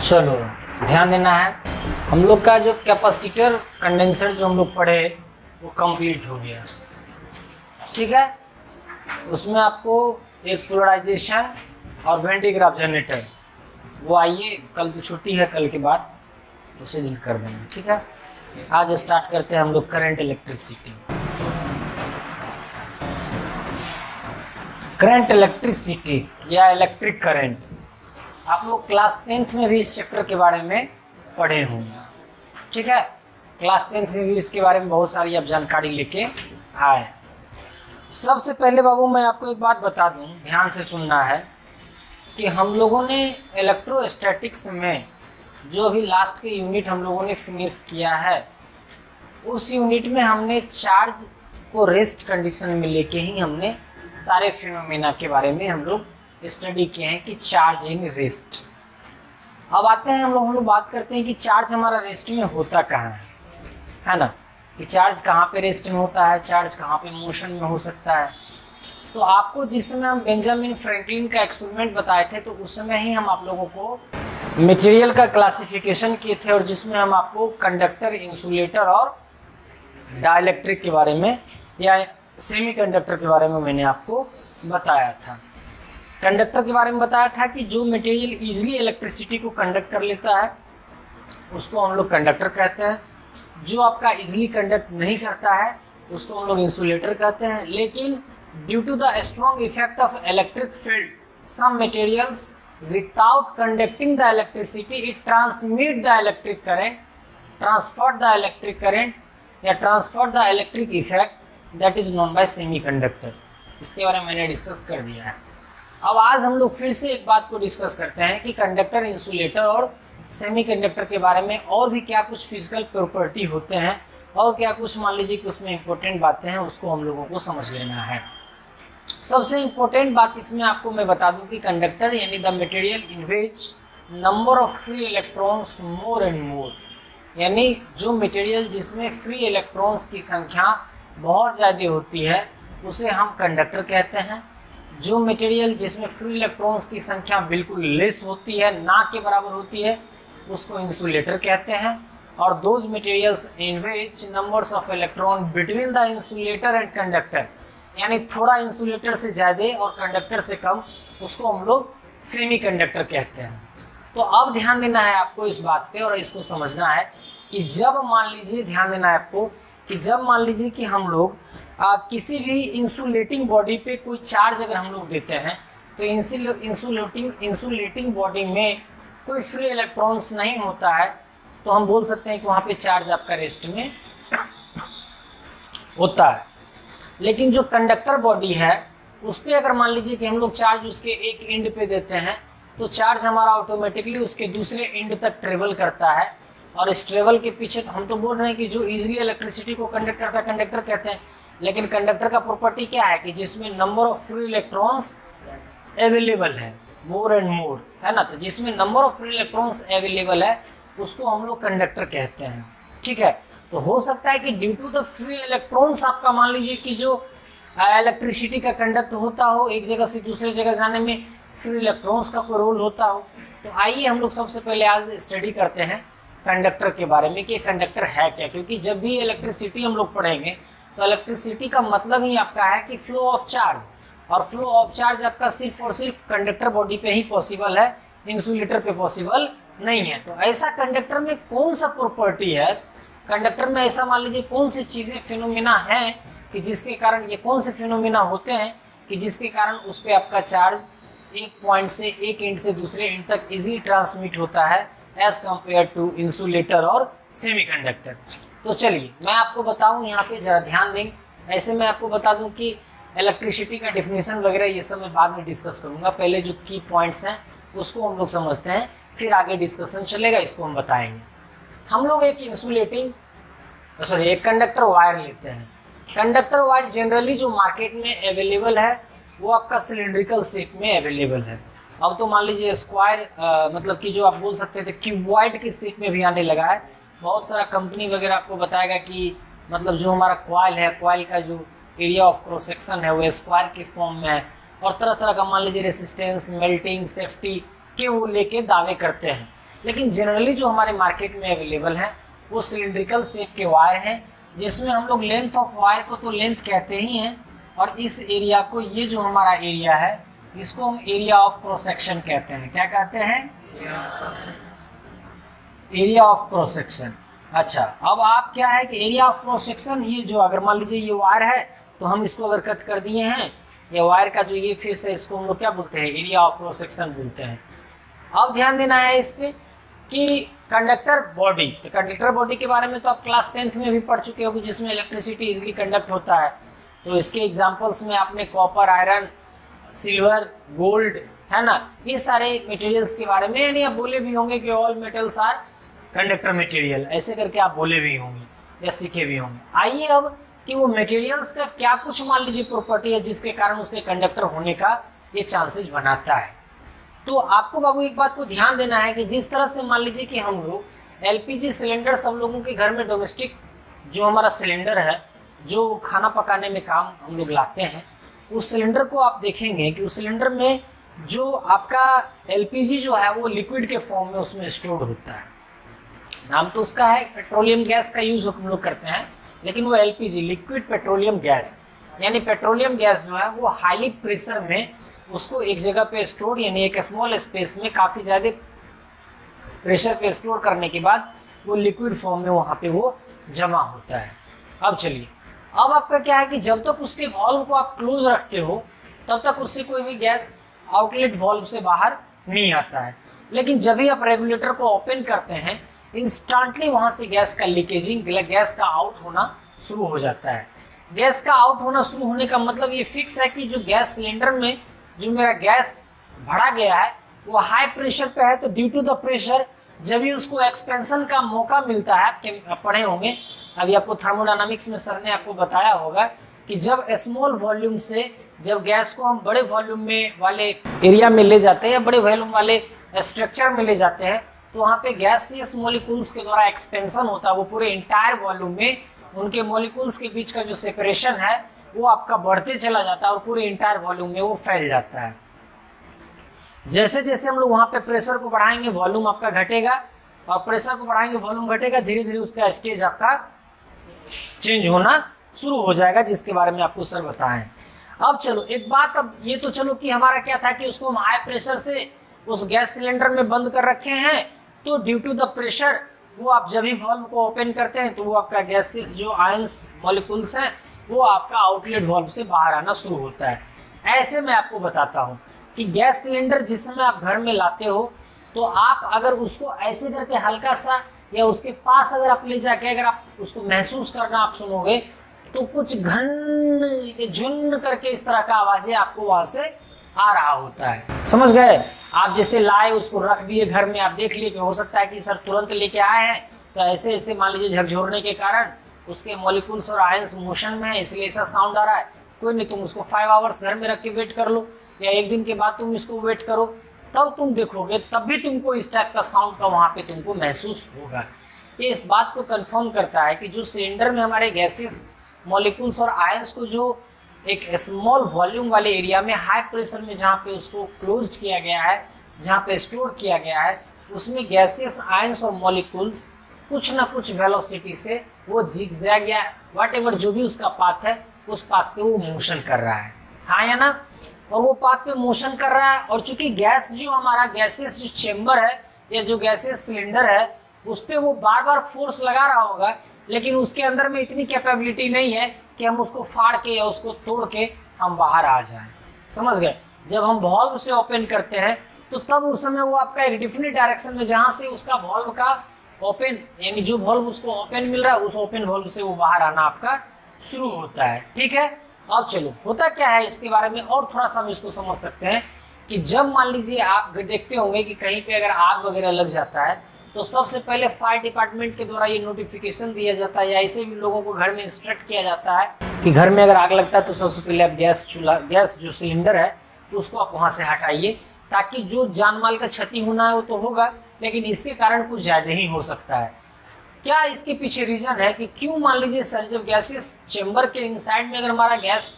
चलो ध्यान देना है, हम लोग का जो कैपेसिटर कंडेंसर जो हम लोग पढ़े वो कंप्लीट हो गया। ठीक है, उसमें आपको एक पोलराइजेशन और वेन डायग्राफ जनरेटर वो आइए, कल तो छुट्टी है, कल के बाद उसे दिन कर देंगे। ठीक है, आज स्टार्ट करते हैं हम लोग करंट इलेक्ट्रिसिटी। करंट इलेक्ट्रिसिटी या इलेक्ट्रिक करंट, आप लोग क्लास 10th में भी इस चैप्टर के बारे में पढ़े होंगे। ठीक है, क्लास 10th में भी इसके बारे में बहुत सारी आप जानकारी लेके आए। सबसे पहले बाबू मैं आपको एक बात बता दूं, ध्यान से सुनना है कि हम लोगों ने इलेक्ट्रोस्टैटिक्स में जो अभी लास्ट के यूनिट हम लोगों ने फिनिश किया है, उस यूनिट में हमने चार्ज को रेस्ट कंडीशन में लेके ही हमने सारे फिनोमेना के बारे में हम लोग स्टडी किए हैं कि चार्ज इन रेस्ट। अब आते हैं हम लोग बात करते हैं कि चार्ज हमारा रेस्ट में होता कहाँ है ना, कि चार्ज कहाँ पे रेस्ट में होता है, चार्ज कहाँ पे मोशन में हो सकता है। तो आपको जिस समय हम बेंजामिन फ्रैंकलिन का एक्सपेरिमेंट बताए थे, तो उस समय ही हम आप लोगों को मटेरियल का क्लासिफिकेशन किए थे, और जिसमें हम आपको कंडक्टर, इंसुलेटर और डाइलेक्ट्रिक के बारे में या सेमीकंडक्टर के बारे में मैंने आपको बताया था। कंडक्टर के बारे में बताया था कि जो मटेरियल इजीली इलेक्ट्रिसिटी को कंडक्ट कर लेता है उसको हम लोग कंडक्टर कहते हैं। जो आपका इजीली कंडक्ट नहीं करता है उसको हम लोग इंसुलेटर कहते हैं। लेकिन due to the strong effect of electric field, some materials without conducting the electricity it transmit the electric current, transfer the electric current या transfer the electric effect, that is known by semiconductor. इसके बारे में मैंने discuss कर दिया है। अब आज हम लोग फिर से एक बात को डिस्कस करते हैं कि कंडक्टर, इंसुलेटर और सेमीकंडक्टर के बारे में और भी क्या कुछ फिजिकल प्रॉपर्टी होते हैं और क्या कुछ मान लीजिए कि उसमें इंपॉर्टेंट बातें हैं, उसको हम लोगों को समझ लेना है। सबसे इंपॉर्टेंट बात इसमें आपको मैं बता दूं कि कंडक्टर यानी the material in which number of free electrons more and more, यानी जो मटेरियल जिसमें फ्री इलेक्ट्रॉन्स की संख्या बहुत ज़्यादा होती है उसे हम कंडक्टर कहते हैं। जो मटेरियल जिसमें फ्री इलेक्ट्रॉन्स की संख्या बिल्कुल लेस होती है, ना के बराबर होती है, उसको इंसुलेटर कहते हैं। और those materials in which numbers of electron between the insulator and conductor, यानी थोड़ा इंसुलेटर से ज़्यादा और कंडक्टर से कम, उसको हम लोग सेमीकंडक्टर कहते हैं। तो अब ध्यान देना है आपको इस बात पे और इसको समझना है कि जब मान लीजिए, ध्यान देना है आपको कि जब मान लीजिए कि हम लोग किसी भी इंसुलेटिंग बॉडी पे कोई चार्ज अगर हम लोग देते हैं, तो इंसुलेटिंग बॉडी में कोई फ्री इलेक्ट्रॉन्स नहीं होता है, तो हम बोल सकते हैं कि वहाँ पे चार्ज आपका रेस्ट में होता है। लेकिन जो कंडक्टर बॉडी है उस पर अगर मान लीजिए कि हम लोग चार्ज उसके एक एंड पे देते हैं, तो चार्ज हमारा ऑटोमेटिकली उसके दूसरे एंड तक ट्रेवल करता है। और इस ट्रेवल के पीछे तो हम तो बोल रहे हैं कि जो इजीली इलेक्ट्रिसिटी को कंडक्ट करता है कंडक्टर कहते हैं, लेकिन कंडक्टर का प्रॉपर्टी क्या है कि जिसमें number of free electrons available है, मोर एंड मोर, है ना। तो जिसमें number of free electrons available है उसको हम लोग कंडक्टर कहते हैं। ठीक है, तो हो सकता है कि due to the free electrons आपका मान लीजिए कि जो इलेक्ट्रिसिटी का कंडक्ट होता हो, एक जगह से दूसरे जगह जाने में फ्री इलेक्ट्रॉन्स का कोई रोल होता हो। तो आइए हम लोग सबसे पहले आज स्टडी करते हैं कंडक्टर के बारे में कि कंडक्टर है क्या। क्योंकि जब भी इलेक्ट्रिसिटी हम लोग पढ़ेंगे तो इलेक्ट्रिसिटी का मतलब ही आपका है कि फ्लो ऑफ चार्ज, और फ्लो ऑफ चार्ज आपका सिर्फ और सिर्फ कंडक्टर बॉडी पे ही पॉसिबल है, इंसुलेटर पे पॉसिबल नहीं है। तो ऐसा कंडक्टर में कौन सा प्रॉपर्टी है, कंडक्टर में ऐसा मान लीजिए कौन सी चीज़ें फिनोमिना हैं कि जिसके कारण, ये कौन से फिनोमिना होते हैं कि जिसके कारण उस पर आपका चार्ज एक पॉइंट से एक एंड से दूसरे एंड तक इजीली ट्रांसमिट होता है एज कंपेयर टू इंसुलेटर और सेमीकंडक्टर। तो चलिए मैं आपको बताऊं, यहाँ पे जरा ध्यान दें। ऐसे मैं आपको बता दूं कि इलेक्ट्रिसिटी का डिफिनेशन वगैरह ये सब मैं बाद में डिस्कस करूंगा। पहले जो की पॉइंट्स हैं उसको हम लोग समझते हैं, फिर आगे डिस्कशन चलेगा, इसको हम बताएंगे। हम लोग एक कंडक्टर वायर लेते हैं। कंडक्टर वायर जनरली जो मार्केट में अवेलेबल है वो आपका सिलिंड्रिकल शेप में अवेलेबल है। अब तो मान लीजिए स्क्वायर, मतलब कि जो आप बोल सकते थे क्यूबॉइड के शेप में भी आने लगा है। बहुत सारा कंपनी वगैरह आपको बताएगा कि मतलब जो हमारा कॉइल है, कॉइल का जो एरिया ऑफ क्रॉस सेक्शन है वो स्क्वायर के फॉर्म में है, और तरह तरह का मान लीजिए रेसिस्टेंस, मेल्टिंग, सेफ्टी के वो लेके दावे करते हैं। लेकिन जनरली जो हमारे मार्केट में अवेलेबल है वो सिलिंड्रिकल शेप के वायर हैं, जिसमें हम लोग लेंथ ऑफ वायर को तो लेंथ कहते ही हैं, और इस एरिया को, ये जो हमारा एरिया है इसको हम एरिया ऑफ क्रॉस सेक्शन कहते हैं। क्या कहते हैं? Area of cross section. अच्छा, अब आप क्या है कि एरिया ऑफ क्रॉस सेक्शन, ये जो अगर मान लीजिए ये वायर है तो हम इसको अगर कट कर दिए हैं, ये वायर का जो ये फेस है इसको हम लोग क्या बोलते हैं? एरिया ऑफ क्रॉस सेक्शन बोलते हैं। अब ध्यान देना है इस पे कि कंडक्टर बॉडी, तो कंडक्टर बॉडी के बारे में तो आप क्लास 10th में भी पढ़ चुके होंगे, जिसमें इलेक्ट्रिसिटी इजीली कंडक्ट होता है। तो इसके एग्जांपल्स में आपने कॉपर, आयरन, सिल्वर, गोल्ड, है ना, ये सारे मटेरियल्स के बारे में, यानी आप बोले भी होंगे कि all metals are conductor material, ऐसे करके आप बोले भी होंगे या सीखे भी होंगे। आइए अब कि वो मटेरियल्स का क्या कुछ मान लीजिए प्रॉपर्टी है जिसके कारण उसके कंडक्टर होने का ये चांसेस बनाता है। तो आपको बाबू एक बात को ध्यान देना है कि जिस तरह से मान लीजिए कि हम लोग एलपीजी सिलेंडर सब लोगों के घर में डोमेस्टिक जो हमारा सिलेंडर है जो खाना पकाने में काम हम लोग लाते हैं, उस सिलेंडर को आप देखेंगे कि उस सिलेंडर में जो आपका एलपीजी जो है वो लिक्विड के फॉर्म में उसमें स्टोर्ड होता है। नाम तो उसका है, पेट्रोलियम गैस का यूज हम लोग करते हैं, लेकिन वो एलपीजी, लिक्विड पेट्रोलियम गैस, यानी पेट्रोलियम गैस जो है वो हाईली प्रेशर में उसको एक जगह पे स्टोर, यानी एक स्मॉल स्पेस में काफ़ी ज़्यादा प्रेशर पे स्टोर करने के बाद वो लिक्विड फॉर्म में वहाँ पे वो जमा होता है। अब चलिए, अब आपका क्या है कि जब तक उसके वॉल्व को आप क्लोज रखते हो तब तक उससे कोई भी गैस आउटलेट वॉल्व से बाहर नहीं आता है, लेकिन जब भी आप रेगुलेटर को ओपन करते हैं इंस्टेंटली वहाँ से गैस का लीकेजिंग, गैस का आउट होना शुरू हो जाता है। गैस का आउट होना शुरू होने का मतलब ये फिक्स है कि जो गैस सिलेंडर में जो मेरा गैस भरा गया है वो हाई प्रेशर पे है, तो ड्यू टू द प्रेशर जब भी उसको एक्सपेंशन का मौका मिलता है, आप पढ़े होंगे अभी आपको थर्मोडायनामिक्स में सर ने आपको बताया होगा कि जब स्मॉल वॉल्यूम से जब गैस को हम बड़े वॉल्यूम में वाले एरिया में ले जाते हैं या बड़े वॉल्यूम वाले स्ट्रक्चर में ले जाते हैं तो वहाँ पे गैसियस मॉलिक्यूल्स के द्वारा एक्सपेंशन होता है, वो पूरे इंटायर वॉल्यूम में उनके मॉलिक्यूल्स के बीच का जो सेपरेशन है वो आपका बढ़ते चला जाता है और पूरे इंटायर वॉल्यूम में वो फैल जाता है। जैसे जैसे हम लोग वहाँ पे प्रेशर को बढ़ाएंगे वॉल्यूम आपका घटेगा, और प्रेशर को बढ़ाएंगे वॉल्यूम घटेगा, धीरे धीरे उसका स्टेज आपका चेंज होना शुरू हो जाएगा, जिसके बारे में आपको सर बताएं। अब चलो एक बात, अब ये तो चलो कि हमारा क्या था कि उसको हम हाई प्रेशर से उस गैस सिलेंडर में बंद कर रखे हैं, तो ड्यू टू द प्रेशर वो आप जब भी वॉल्व को ओपन करते हैं तो वो आपका गैसेस जो आयंस मॉलिक्यूल्स हैं वो आपका आउटलेट वॉल्व से बाहर आना शुरू होता है। ऐसे मैं आपको बताता हूँ कि गैस सिलेंडर जिस समय आप घर में लाते हो तो आप अगर उसको ऐसे करके हल्का सा या उसके पास अगर आप ले जाके अगर आप उसको महसूस करना आप सुनोगे तो कुछ घन झुन करके इस तरह का आवाजें आपको वहां से आ रहा होता है। समझ गए? आप जैसे लाए उसको रख दिए घर में, आप देख लिए कि हो सकता है कि सर तुरंत लेके आए हैं तो ऐसे ऐसे मान लीजिए झकझोरने के कारण उसके मॉलिक्यूल्स और आयंस मोशन में है इसलिए ऐसा साउंड आ रहा है। कोई नहीं, तुम उसको 5 आवर्स घर में रख के वेट कर लो या एक दिन के बाद तुम इसको वेट करो, तब तुम देखोगे तब भी तुमको इस टाइप का साउंड का वहाँ पे तुमको महसूस होगा। ये इस बात को कंफर्म करता है कि जो सिलेंडर में हमारे गैसेस मॉलिक्यूल्स और आयंस को जो एक स्मॉल वॉल्यूम वाले एरिया में हाई प्रेशर में जहाँ पे उसको क्लोज्ड किया गया है, जहाँ पे स्टोर किया गया है, उसमें गैसेस आयंस और मॉलिक्यूल्स कुछ ना कुछ वेलोसिटी से वो जिगजैग या व्हाटएवर जो भी उसका पाथ है उस पाथ पे वो मोशन कर रहा है, हाँ या ना? और वो पाथ पे मोशन कर रहा है, और चूंकि गैस जो हमारा गैसेस जो चेम्बर है या जो गैसेस सिलेंडर है उस पर वो बार बार फोर्स लगा रहा होगा, लेकिन उसके अंदर में इतनी कैपेबिलिटी नहीं है कि हम उसको फाड़ के या उसको तोड़ के हम बाहर आ जाएं। समझ गए? जब हम वॉल्व से ओपन करते हैं तो तब उस समय वो आपका एक डिफिनिट डायरेक्शन में जहां से उसका वॉल्व का ओपन यानी जो वॉल्व उसको ओपन मिल रहा है उस ओपन वॉल्व से वो बाहर आना आपका शुरू होता है। ठीक है, अब चलो होता क्या है इसके बारे में और थोड़ा सा हम इसको समझ सकते हैं कि जब मान लीजिए आप देखते होंगे कि कहीं पे अगर आग वगैरह लग जाता है तो सबसे पहले फायर डिपार्टमेंट के द्वारा ये नोटिफिकेशन दिया जाता है या ऐसे भी लोगों को घर में इंस्ट्रक्ट किया जाता है कि घर में अगर आग लगता है तो सबसे पहले आप गैस जो सिलेंडर है उसको आप वहाँ से हटाइए, ताकि जो जान माल का क्षति होना है वो तो होगा, लेकिन इसके कारण कुछ ज़्यादा ही हो सकता है। क्या इसके पीछे रीजन है कि क्यों मान लीजिए सर जब गैसेस चेम्बर के इनसाइड में अगर हमारा गैस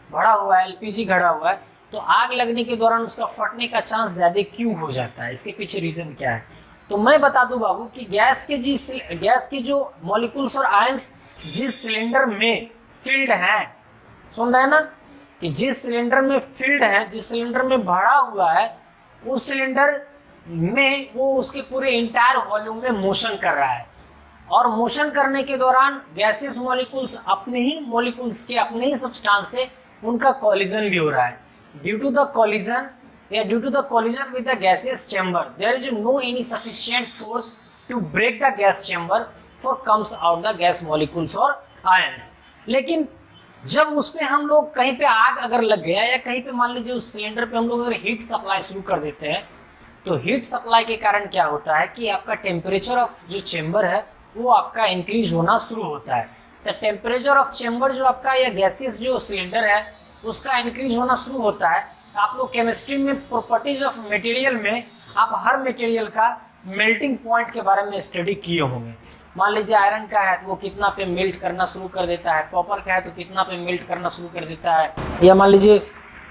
भरा हुआ है, एलपीजी भरा हुआ है, तो आग लगने के दौरान उसका फटने का चांस ज़्यादा क्यों हो जाता है? इसके पीछे रीज़न क्या है? तो मैं बता दूं बाबू कि गैस के जो मॉलिक्यूल्स और आयंस जिस सिलेंडर में फील्ड हैं, सुन रहे हैं ना, कि जिस सिलेंडर में फील्ड है, जिस सिलेंडर में भरा हुआ है, उस सिलेंडर में वो उसके पूरे इंटायर वॉल्यूम में मोशन कर रहा है, और मोशन करने के दौरान गैसेस मॉलिक्यूल्स अपने ही सब्सटेंस से उनका कॉलिजन भी हो रहा है। Due to the collision with the gaseous chamber there is no any sufficient force to break the gas chamber for comes out the gas molecules और आयंस। लेकिन जब उस पे हम लोग कहीं पे आग अगर लग गया, या कहीं पे मान लीजिए उस सिलेंडर पे हम लोग अगर हीट सप्लाई शुरू कर देते हैं, तो हीट सप्लाई के कारण क्या होता है कि आपका टेम्परेचर ऑफ जो चेम्बर है वो आपका इंक्रीज होना शुरू होता है। तो टेम्परेचर ऑफ चेम्बर जो आपका या गैसेस जो सिलेंडर है उसका इंक्रीज होना शुरू होता है। आप लोग केमिस्ट्री में प्रॉपर्टीज ऑफ मटेरियल में आप हर मटेरियल का मेल्टिंग पॉइंट के बारे में स्टडी किए होंगे। मान लीजिए आयरन का है तो वो कितना पे मेल्ट करना शुरू कर देता है, कॉपर का है तो कितना पे मेल्ट करना शुरू कर देता है, या मान लीजिए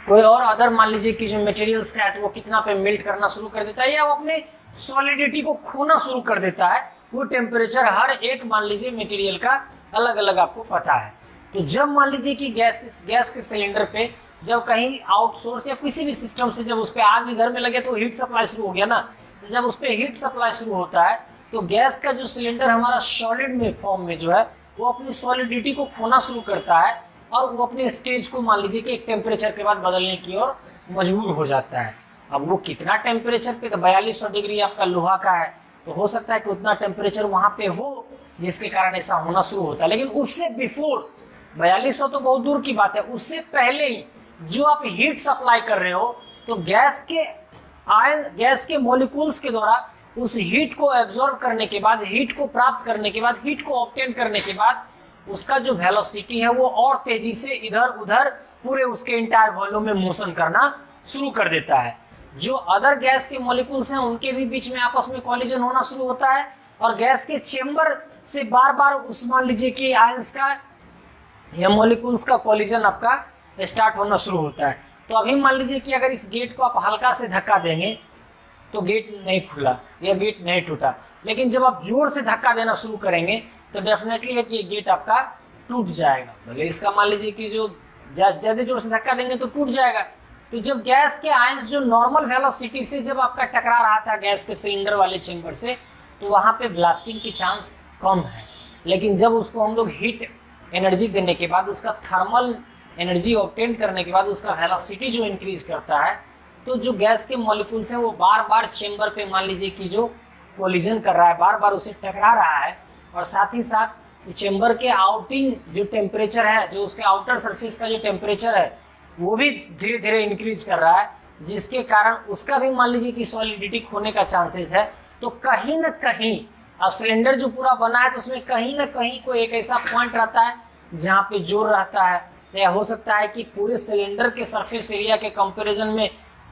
कोई और अदर मान लीजिए कि जो मटेरियल्स का है तो वो कितना पे मेल्ट करना शुरू कर देता है, या वो अपने सॉलिडिटी को खोना शुरू कर देता है। वो टेम्परेचर हर एक मान लीजिए मटेरियल का अलग अलग आपको पता है। तो जब मान लीजिए कि गैस के सिलेंडर पे जब कहीं आउटसोर्स या किसी भी सिस्टम से जब उस पर आग भी घर में लगे तो हीट सप्लाई शुरू हो गया ना, तो जब उस पर हीट सप्लाई शुरू होता है तो गैस का जो सिलेंडर हमारा सॉलिड में फॉर्म में जो है वो अपनी सॉलिडिटी को खोना शुरू करता है, और वो अपने स्टेज को मान लीजिए कि एक टेम्परेचर के बाद बदलने की ओर मजबूर हो जाता है। अब वो कितना टेम्परेचर पे, तो 4200 डिग्री आपका लोहा का है, तो हो सकता है कि उतना टेम्परेचर वहां पे हो जिसके कारण ऐसा होना शुरू होता है। लेकिन उससे बिफोर 4200 तो बहुत दूर की बात है, उससे पहले ही जो आप हीट सप्लाई कर रहे हो तो गैस के मॉलिक्यूल्स के द्वारा उस हीट को एब्जॉर्ब करने के बाद, हीट को प्राप्त करने के बाद, हीट को ऑब्टेन करने के बाद उसका जो वेलोसिटी है वो और तेजी से इधर उधर पूरे उसके इंटायर वॉल्यूम में मोशन करना शुरू कर देता है। जो अदर गैस के मॉलिक्यूल्स हैं उनके भी बीच में आपस में कॉलिजन होना शुरू होता है, और गैस के चेम्बर से बार बार उस मान लीजिए कि आयंस का या मॉलिक्यूल्स का कॉलिजन आपका स्टार्ट होना शुरू होता है। तो अभी मान लीजिए कि अगर इस गेट को आप हल्का से धक्का देंगे तो गेट नहीं खुला या गेट नहीं टूटा, लेकिन जब आप जोर से धक्का देना शुरू करेंगे तो डेफिनेटली है कि गेट आपका टूट जाएगा। भले इसका मान लीजिए कि जो ज्यादा जोर से धक्का देंगे तो टूट जाएगा। तो जब गैस के आयंस जो नॉर्मल वेलोसिटी से जब आपका टकरा रहा था गैस के सिलेंडर वाले चेम्बर से, तो वहां पे ब्लास्टिंग की चांस कम है। लेकिन जब उसको हम लोग हीट एनर्जी देने के बाद, उसका थर्मल एनर्जी ऑब्टेन करने के बाद उसका वेलोसिटी जो इंक्रीज करता है, तो जो गैस के मॉलिक्यूल्स हैं वो बार बार चेम्बर पे मान लीजिए कि जो कोलिजन कर रहा है, बार बार उसे टकरा रहा है, और साथ ही साथ चेम्बर के आउटिंग जो टेम्परेचर है, जो उसके आउटर सरफेस का जो टेम्परेचर है वो भी धीरे धीरे इंक्रीज कर रहा है, जिसके कारण उसका भी मान लीजिए कि सॉलिडिटी खोने का चांसेस है। तो कहीं ना कहीं अब सिलेंडर जो पूरा बना है तो उसमें कहीं ना कहीं कोई एक ऐसा पॉइंट रहता है जहाँ पे जोर रहता है, या हो सकता है कि पूरे सिलेंडर के सरफेस एरिया के कंपैरिजन में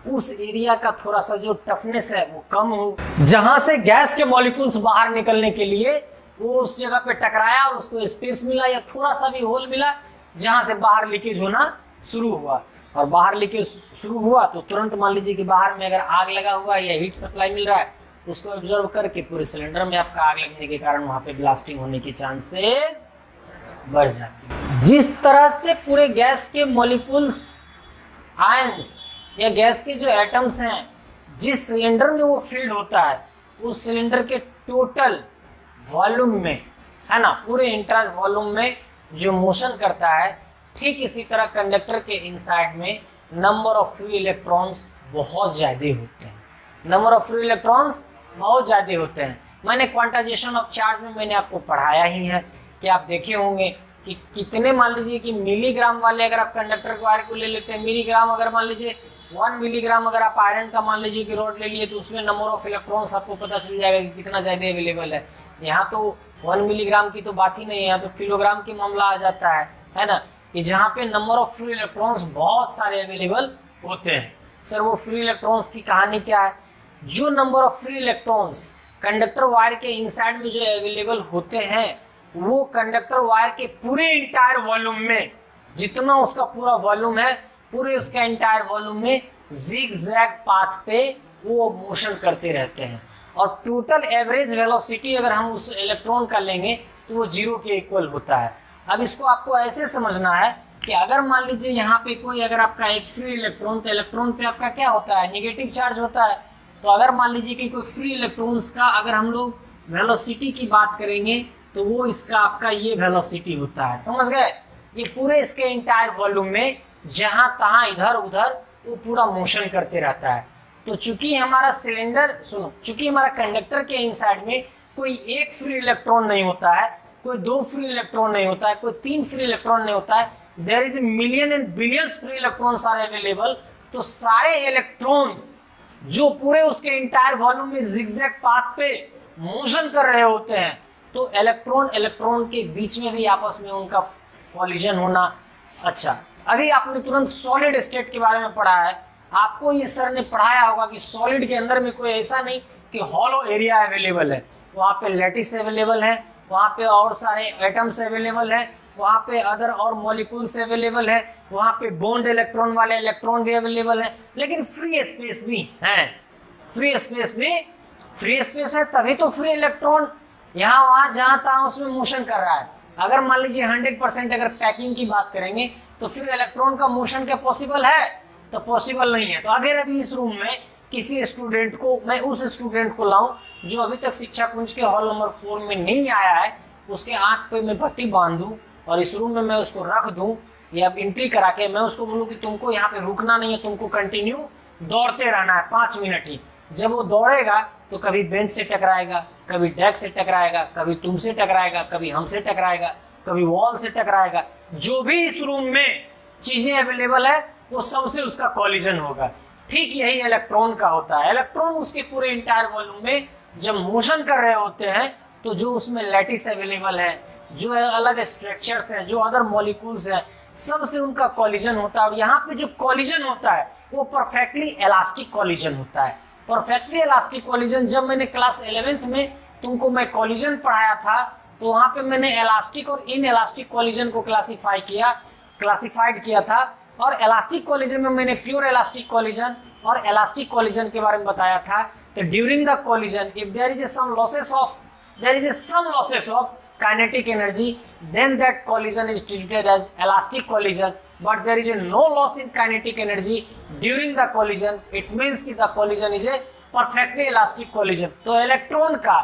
उस एरिया का थोड़ा सा जो टफनेस है वो कम हो, जहां से गैस के मॉलिक्यूल्स बाहर निकलने के लिए वो उस जगह पे टकराया और उसको स्पेस मिला या थोड़ा सा भी होल मिला जहां से बाहर लीकेज होना शुरू हुआ। और बाहर लीकेज शुरू हुआ तो तुरंत मान लीजिए कि बाहर में अगर आग लगा हुआ है या हीट सप्लाई मिल रहा है तो उसको एब्जॉर्ब करके पूरे सिलेंडर में आपका आग लगने के कारण वहां पे ब्लास्टिंग होने की चांसेस बढ़ जाती है। जिस तरह से पूरे गैस के मॉलिक्यूल्स, आयंस या गैस के जो एटम्स हैं जिस सिलेंडर में वो फील्ड होता है, उस सिलेंडर के टोटल वॉल्यूम में, है ना, पूरे इंटायर वॉल्यूम में जो मोशन करता है, ठीक इसी तरह कंडक्टर के इनसाइड में नंबर ऑफ फ्री इलेक्ट्रॉन्स बहुत ज्यादा होते हैं। नंबर ऑफ फ्री इलेक्ट्रॉन्स बहुत ज्यादा होते हैं। मैंने क्वांटाइजेशन ऑफ चार्ज में मैंने आपको पढ़ाया ही है कि आप देखे होंगे कि कितने, मान लीजिए कि मिलीग्राम वाले अगर आप कंडक्टर के वायर को ले लेते हैं, मिलीग्राम अगर मान लीजिए 1 मिलीग्राम अगर आप आयरन का मान लीजिए कि रॉड ले लिए तो उसमें नंबर ऑफ इलेक्ट्रॉन्स आपको पता चल जाएगा कि कितना ज्यादा अवेलेबल है। यहाँ तो 1 मिलीग्राम की तो बात ही नहीं है, यहाँ तो किलोग्राम की मामला आ जाता है ना, कि जहाँ पे नंबर ऑफ फ्री इलेक्ट्रॉन्स बहुत सारे अवेलेबल होते हैं। सर वो फ्री इलेक्ट्रॉन्स की कहानी क्या है? जो number of free electrons conductor wire के इनसाइड में जो अवेलेबल होते हैं वो कंडक्टर वायर के पूरे इंटायर वॉल्यूम में, जितना उसका पूरा वॉल्यूम है, पूरे उसका इंटायर वॉल्यूम में जिग जैग पाथ पे वो मोशन करते रहते हैं। और टोटल एवरेज वेलोसिटी अगर हम उस इलेक्ट्रॉन का लेंगे तो वो 0 के इक्वल होता है। अब इसको आपको ऐसे समझना है कि अगर मान लीजिए यहाँ पे कोई अगर आपका एक फ्री इलेक्ट्रॉन, तो इलेक्ट्रॉन पे आपका क्या होता है, नेगेटिव चार्ज होता है। तो अगर मान लीजिए कि कोई फ्री इलेक्ट्रॉन्स का अगर हम लोग वेलोसिटी की बात करेंगे तो वो इसका आपका ये वेलोसिटी होता है, समझ गए। ये पूरे इसके इंटायर वॉल्यूम में जहां तहां इधर उधर वो पूरा मोशन करते रहता है। तो चूंकि हमारा सिलेंडर चूंकि हमारा कंडक्टर के इनसाइड में कोई एक फ्री इलेक्ट्रॉन नहीं होता है, कोई 2 फ्री इलेक्ट्रॉन नहीं होता है, कोई 3 फ्री इलेक्ट्रॉन नहीं होता है, there is million and billions free electrons are available. तो सारे इलेक्ट्रॉन्स जो पूरे उसके इंटायर वॉल्यूम में जिगजैग पाथ पे मोशन कर रहे होते हैं, तो इलेक्ट्रॉन के बीच में भी आपस में उनका कॉलिजन होना। अच्छा, अभी आपने तुरंत सॉलिड स्टेट के बारे में पढ़ा है, आपको ये सर ने पढ़ाया होगा कि सॉलिड के अंदर में कोई ऐसा नहीं कि हॉलो एरिया अवेलेबल है, वहाँ पे लैटिस अवेलेबल है, वहाँ पे और सारे एटम्स अवेलेबल है, वहाँ पे अदर और मॉलिक्यूल्स अवेलेबल है, वहाँ पे बॉन्ड इलेक्ट्रॉन वाले इलेक्ट्रॉन भी अवेलेबल है, लेकिन फ्री स्पेस भी है। फ्री स्पेस है तभी तो फ्री इलेक्ट्रॉन यहाँ वहाँ जहाँ तहाँ उसमें मोशन कर रहा है। अगर मान लीजिए 100% अगर पैकिंग की बात करेंगे तो फिर इलेक्ट्रॉन का मोशन क्या पॉसिबल है? तो पॉसिबल नहीं है। तो अगर अभी इस रूम में किसी स्टूडेंट को, मैं उस स्टूडेंट को लाऊं जो अभी तक शिक्षा कुंज के हॉल नंबर 4 में नहीं आया है, उसके आंख पे मैं पट्टी बांध दूं और इस रूम में मैं उसको रख दूं या एंट्री करा के मैं उसको बोलूं कि तुमको यहाँ पे रुकना नहीं है, तुमको कंटिन्यू दौड़ते रहना है 5 मिनट ही। जब वो दौड़ेगा तो कभी बेंच से टकराएगा, कभी डेस्क से टकराएगा, कभी तुमसे टकराएगा, कभी हमसे टकराएगा, कभी वॉल से टकराएगा। जो भी इस रूम में चीजें अवेलेबल है वो सबसे उसका कॉलिजन होगा। ठीक यही इलेक्ट्रॉन का होता है। इलेक्ट्रॉन उसके पूरे इंटायर वॉल्यूम में जब मोशन कर रहे होते हैं तो जो उसमें लैटिस अवेलेबल है, जो अलग स्ट्रक्चर्स हैं, जो अदर मॉलिक्यूल्स हैं, सबसे उनका कॉलिजन होता है। और यहाँ पे जो कॉलिजन होता है वो परफेक्टली इलास्टिक कॉलिजन होता है। परफेक्टली इलास्टिक कॉलिजन, जब मैंने क्लास 11th में तुमको मैं कॉलिजन पढ़ाया था तो वहाँ पे मैंने इलास्टिक और इन इलास्टिक कॉलिजन को क्लासिफाइड किया था। और इलास्टिक कॉलिजन में मैंने प्योर इलास्टिक कॉलिजन और इलास्टिक कॉलिजन के बारे में बताया था। तो during the collision if there is some losses of kinetic energy, then that collision is treated as elastic collision, but there is no loss in kinetic energy during the collision. It means कि the collision is a perfectly elastic collision. तो electron का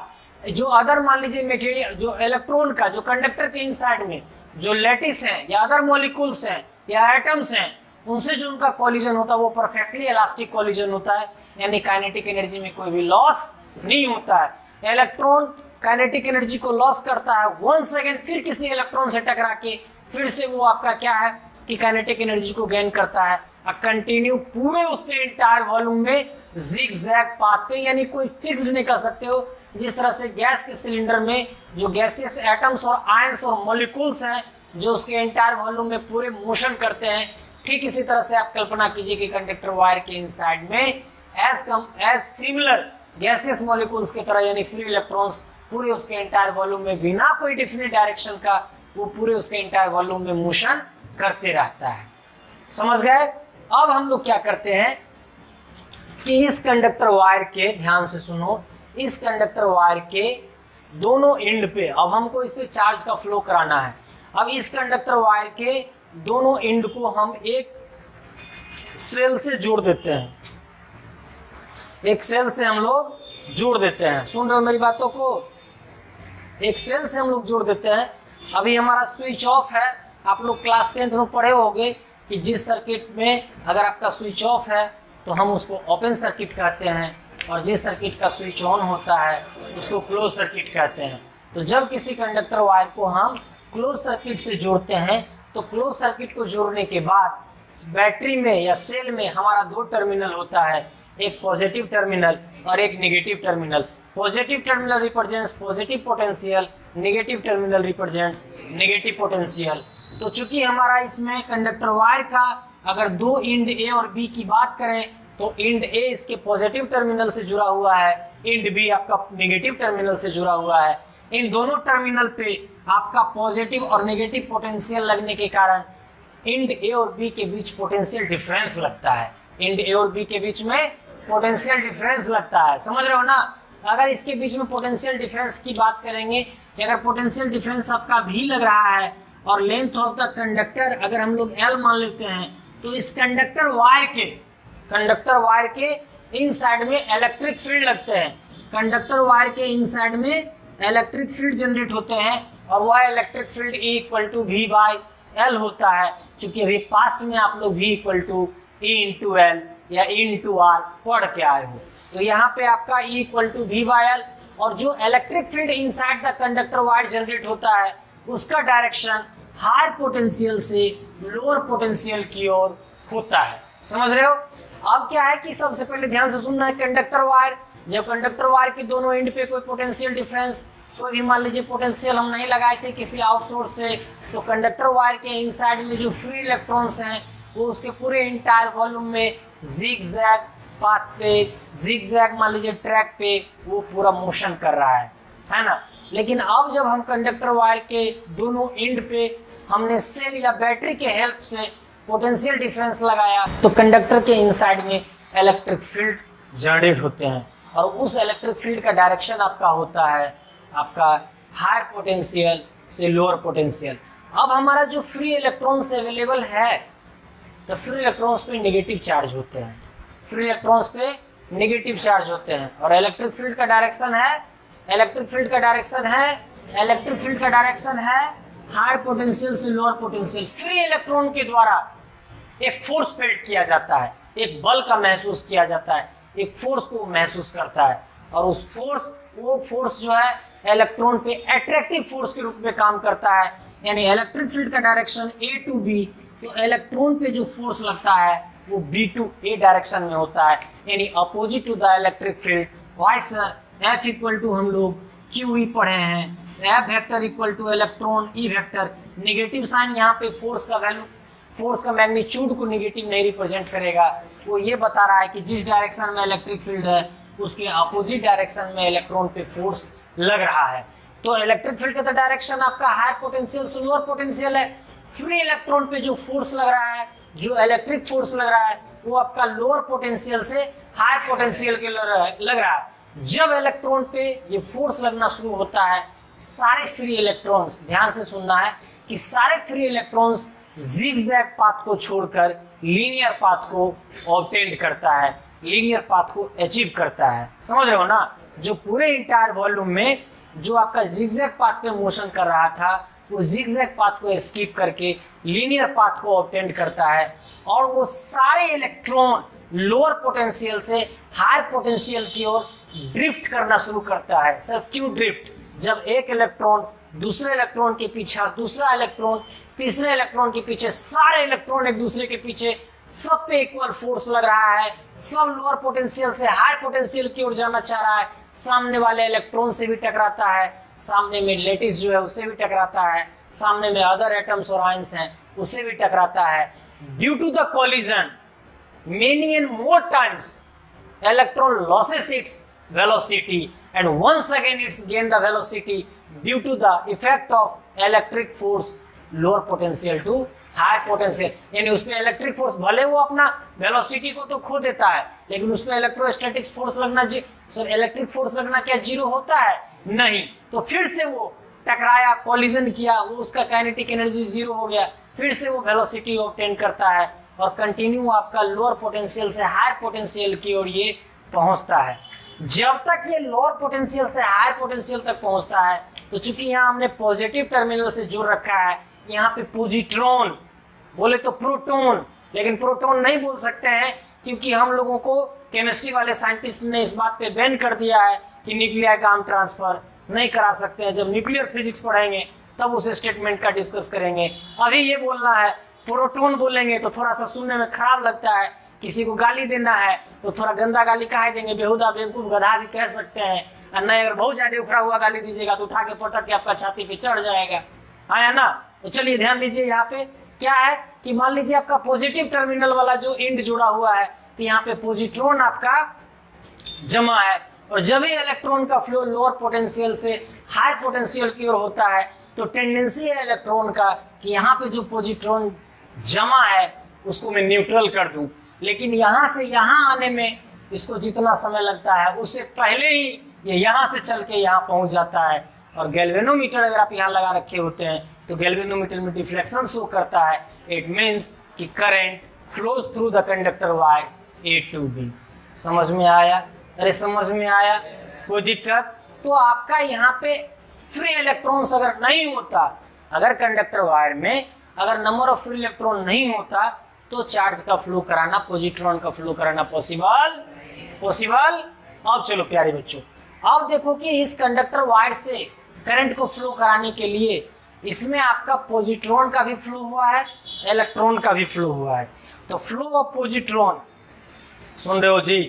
जो other मान लीजिए material, जो electron का जो conductor के इनसाइड में जो लैटिस है या अदर मॉलिक्यूल्स हैं या एटम्स हैं, उनसे जो उनका कॉलिजन होता है वो परफेक्टली इलास्टिक कॉलिजन होता है, यानी काइनेटिक एनर्जी में कोई भी लॉस नहीं होता है। इलेक्ट्रॉन काइनेटिक एनर्जी को लॉस करता है 1 सेकेंड, फिर किसी इलेक्ट्रॉन से टकरा के फिर से वो आपका क्या है कि काइनेटिक एनर्जी को गेन करता है कंटिन्यू पूरे उसके इंटायर वॉल्यूम में जिगजैग पाथ पे, यानी कोई फिक्स नहीं कर सकते हो। जिस तरह से गैस के सिलेंडर में जो गैसियस एटम्स और आयंस और मॉलिक्यूल्स हैं जो उसके इंटायर वॉल्यूम में पूरे मोशन करते हैं, ठीक इसी तरह से आप कल्पना कीजिए कि कंडक्टर वायर के इनसाइड में एज सिमिलर गैसियस मॉलिक्यूल्स की तरह, यानी फ्री इलेक्ट्रॉन्स पूरे उसके इंटायर वॉल्यूम में बिना कोई डिफिनिट डायरेक्शन का वो पूरे उसके इंटायर वॉल्यूम में मोशन करते रहता है। समझ गए? अब हम लोग क्या करते हैं कि इस कंडक्टर वायर के, ध्यान से सुनो, इस कंडक्टर वायर के दोनों एंड पे अब हमको इसे चार्ज का फ्लो कराना है। अब इस कंडक्टर वायर के दोनों एंड को हम एक सेल से जोड़ देते हैं, एक सेल से हम लोग जोड़ देते हैं। सुन रहे हो मेरी बातों को? एक सेल से हम लोग जोड़ देते हैं। अभी हमारा स्विच ऑफ है। आप लोग क्लास 10th में पढ़े होंगे कि जिस सर्किट में अगर आपका स्विच ऑफ है तो हम उसको ओपन सर्किट कहते हैं, और जिस सर्किट का स्विच ऑन होता है उसको क्लोज सर्किट कहते हैं। तो जब किसी कंडक्टर वायर को हम क्लोज सर्किट से जोड़ते हैं तो क्लोज सर्किट को जोड़ने के बाद बैटरी में या सेल में हमारा 2 टर्मिनल होता है, एक पॉजिटिव टर्मिनल और एक negative terminal. Positive terminal represents positive potential, negative terminal represents negative potential. तो चूंकि हमारा इसमें कंडक्टर वायर का अगर 2 एंड ए और बी की बात करें तो एंड ए इसके पॉजिटिव टर्मिनल से जुड़ा हुआ है, एंड बी आपका नेगेटिव टर्मिनल से जुड़ा हुआ है। इन दोनों टर्मिनल पे आपका पॉजिटिव और नेगेटिव पोटेंशियल लगने के कारण एंड ए और बी के बीच पोटेंशियल डिफरेंस लगता है। एंड ए और बी के बीच में पोटेंशियल डिफरेंस लगता है, समझ रहे हो ना? अगर इसके बीच में पोटेंशियल डिफरेंस की बात करेंगे कि अगर पोटेंशियल डिफरेंस आपका V लग रहा है और लेंथ ऑफ द कंडक्टर अगर हम लोग L मान लेते हैं, तो इस कंडक्टर वायर के इन साइड में इलेक्ट्रिक फील्ड लगते हैं। कंडक्टर वायर के इन साइड में इलेक्ट्रिक फील्ड जनरेट होते हैं और वह इलेक्ट्रिक फील्ड E = V/L होता है। चूंकि अभी पास्ट में आप लोग V = E/L या E/R पढ़ के आए हो, तो यहाँ पे आपका E = V/L और जो electric field inside the conductor wire generate होता है उसका डायरेक्शन हायर पोटेंशियल से लोअर पोटेंशियल की ओर होता है। समझ रहे हो? अब क्या है कि सबसे पहले ध्यान से सुनना है, कंडक्टर वायर, जब कंडक्टर वायर के दोनों एंड पे कोई पोटेंशियल डिफरेंस, कोई भी मान लीजिए पोटेंशियल हम नहीं लगाए थे किसी आउटसोर्स से, तो कंडक्टर वायर के इनसाइड में जो फ्री इलेक्ट्रॉन्स हैं वो उसके पूरे इंटायर वॉल्यूम में जिग-जैग पाथ पे, जिग-जैग मान लीजिए ट्रैक पे वो पूरा मोशन कर रहा है ना। लेकिन अब जब हम कंडक्टर वायर के दोनों एंड पे हमने सेल या बैटरी के हेल्प से पोटेंशियल डिफरेंस लगाया, तो कंडक्टर के इनसाइड में इलेक्ट्रिक फील्ड जनरेट होते हैं और उस इलेक्ट्रिक फील्ड का डायरेक्शन आपका होता है आपका हायर पोटेंशियल से लोअर पोटेंशियल। अब हमारा जो फ्री इलेक्ट्रॉन्स अवेलेबल है, तो फ्री इलेक्ट्रॉन्स पे नेगेटिव चार्ज होते हैं, फ्री इलेक्ट्रॉन्स पे नेगेटिव चार्ज होते हैं और इलेक्ट्रिक फील्ड का डायरेक्शन है हायर पोटेंशियल से लोअर पोटेंशियल। फ्री इलेक्ट्रॉन के द्वारा एक फोर्स फील्ड किया जाता है, एक बल का महसूस किया जाता है, एक फोर्स को महसूस करता है और वो फोर्स जो है इलेक्ट्रॉन पे अट्रैक्टिव फोर्स के रूप में काम करता है। यानी इलेक्ट्रिक फील्ड का डायरेक्शन A to B, तो इलेक्ट्रॉन पे जो फोर्स लगता है वो B to A डायरेक्शन में होता है, यानी opposite to the electric field. Why sir F हम लोग QE पढ़े हैं, F vector = electron E vector. Negative sign यहाँ पे फोर्स का वैल्यू, फोर्स का मैग्नीट्यूड को नेगेटिव नहीं रिप्रेजेंट करेगा, वो ये बता रहा है कि जिस डायरेक्शन में इलेक्ट्रिक फील्ड है उसके अपोजिट डायरेक्शन में इलेक्ट्रॉन पे फोर्स लग रहा है। तो इलेक्ट्रिक फील्ड का तो डायरेक्शन आपका हायर पोटेंशियल से लोअर पोटेंशियल है। फ्री इलेक्ट्रॉन पे जो फोर्स लग रहा है, जो इलेक्ट्रिक फोर्स लग रहा है, वो आपका लोअर पोटेंशियल से हायर पोटेंशियल के लग रहा है। जब इलेक्ट्रॉन पे ये फोर्स लगना शुरू होता है, सारे फ्री इलेक्ट्रॉन्स, ध्यान से सुनना है कि सारे फ्री इलेक्ट्रॉन्स जिग-जैग पाथ को छोड़कर लीनियर पाथ को ऑब्टेन करता है, लीनियर पाथ को अचीव करता है। समझ रहे हो ना? जो पूरे इंटायर वॉल्यूम में जो आपका जिग-जैग पाथ पे मोशन कर रहा था, वो जिग-जैग पाथ को स्किप करके लीनियर पाथ को ऑब्टेन करता है और वो सारे इलेक्ट्रॉन लोअर पोटेंशियल से हायर पोटेंशियल की ओर ड्रिफ्ट करना शुरू करता है। सर क्यों ड्रिफ्ट? जब एक इलेक्ट्रॉन दूसरे इलेक्ट्रॉन के पीछे, दूसरा इलेक्ट्रॉन तीसरे इलेक्ट्रॉन के पीछे, सारे इलेक्ट्रॉन एक दूसरे के पीछे, सब पे इक्वल फोर्स लग रहा है, सब लोअर पोटेंशियल से हायर पोटेंशियल की ओर जाना चाह रहा है, सामने वाले इलेक्ट्रॉन से भी टकराता है, सामने में लेटिस जो है उससे भी टकराता है, सामने में अदर एटम्स और आयंस हैं उससे भी टकराता है। Due to the collision many and more times electron loses its velocity and once again it's gain the velocity due to the effect of electric force lower potential to higher potential। यानी उसमें electric force भले वो अपना velocity को तो खो देता है, लेकिन उसमें इलेक्ट्रोस्टैटिक्स फोर्स लगना, सर इलेक्ट्रिक फोर्स लगना क्या जीरो होता है? नहीं। तो फिर से वो टकराया, कोलिजन किया, वो उसका काइनेटिक एनर्जी जीरो हो गया, फिर से वो वेलोसिटी ऑब्टेन करता है और कंटिन्यू आपका लोअर पोटेंशियल से हायर पोटेंशियल की ओर ये पहुंचता है। जब तक ये लोअर पोटेंशियल से हायर पोटेंशियल तक पहुंचता है, तो चूंकि यहाँ हमने पॉजिटिव टर्मिनल से जोड़ रखा है, यहाँ पे पॉजिट्रॉन बोले तो प्रोटॉन, लेकिन प्रोटॉन नहीं बोल सकते हैं क्योंकि हम लोगों को केमिस्ट्री वाले साइंटिस्ट ने इस बात पे बैन कर दिया है कि न्यूक्लियर का हम ट्रांसफर नहीं करा सकते हैं। जब न्यूक्लियर फिजिक्स पढ़ेंगे तब उस स्टेटमेंट का डिस्कस करेंगे। अभी ये बोलना है प्रोटॉन बोलेंगे तो थोड़ा सा सुनने में खराब लगता है, किसी को गाली देना है तो थोड़ा गंदा गाली कहा देंगे, बेहुदा बेवकूफ गधा भी कह सकते हैं, और नहीं अगर बहुत ज्यादा उखड़ा हुआ गाली दीजिएगा तो उठा के पटक के आपका छाती पे चढ़ जाएगा, आया ना। तो चलिए ध्यान दीजिए, यहाँ पे क्या है कि मान लीजिए आपका पॉजिटिव टर्मिनल वाला जो एंड जुड़ा हुआ है, तो यहाँ पे पॉजिट्रॉन आपका जमा है, और जब ही इलेक्ट्रॉन का फ्लो लोअर पोटेंशियल से हायर पोटेंशियल की ओर होता है, तो टेंडेंसी है इलेक्ट्रॉन का कि यहाँ पे जो पॉजिट्रॉन जमा है उसको मैं न्यूट्रल कर दूं, लेकिन यहाँ से यहाँ आने में इसको जितना समय लगता है उससे पहले ही ये यहाँ से चल के यहाँ पहुंच जाता है। और गैल्वेनोमीटर अगर आप यहाँ लगा रखे होते हैं तो गैल्वेनोमीटर में डिफ्लेक्शन शो करता है। इट मीन्स कि current flows through the conductor wire A to B. समझ में आया? अरे समझ में आया? कोई दिक्कत? तो आपका यहाँ पे फ्री इलेक्ट्रॉन्स अगर नहीं होता, अगर कंडक्टर वायर में अगर नंबर ऑफ फ्री इलेक्ट्रॉन नहीं होता तो चार्ज का फ्लो कराना, पॉजिट्रॉन का फ्लो कराना पॉसिबल। अब चलो प्यारे बच्चों, अब देखो कि इस कंडक्टर वायर से करंट को फ्लो कराने के लिए इसमें आपका पॉजिट्रॉन का भी फ्लो हुआ है, इलेक्ट्रॉन का भी फ्लो हुआ है। तो फ्लो ऑफ पॉजिट्रॉन, सुन रहे हो जी,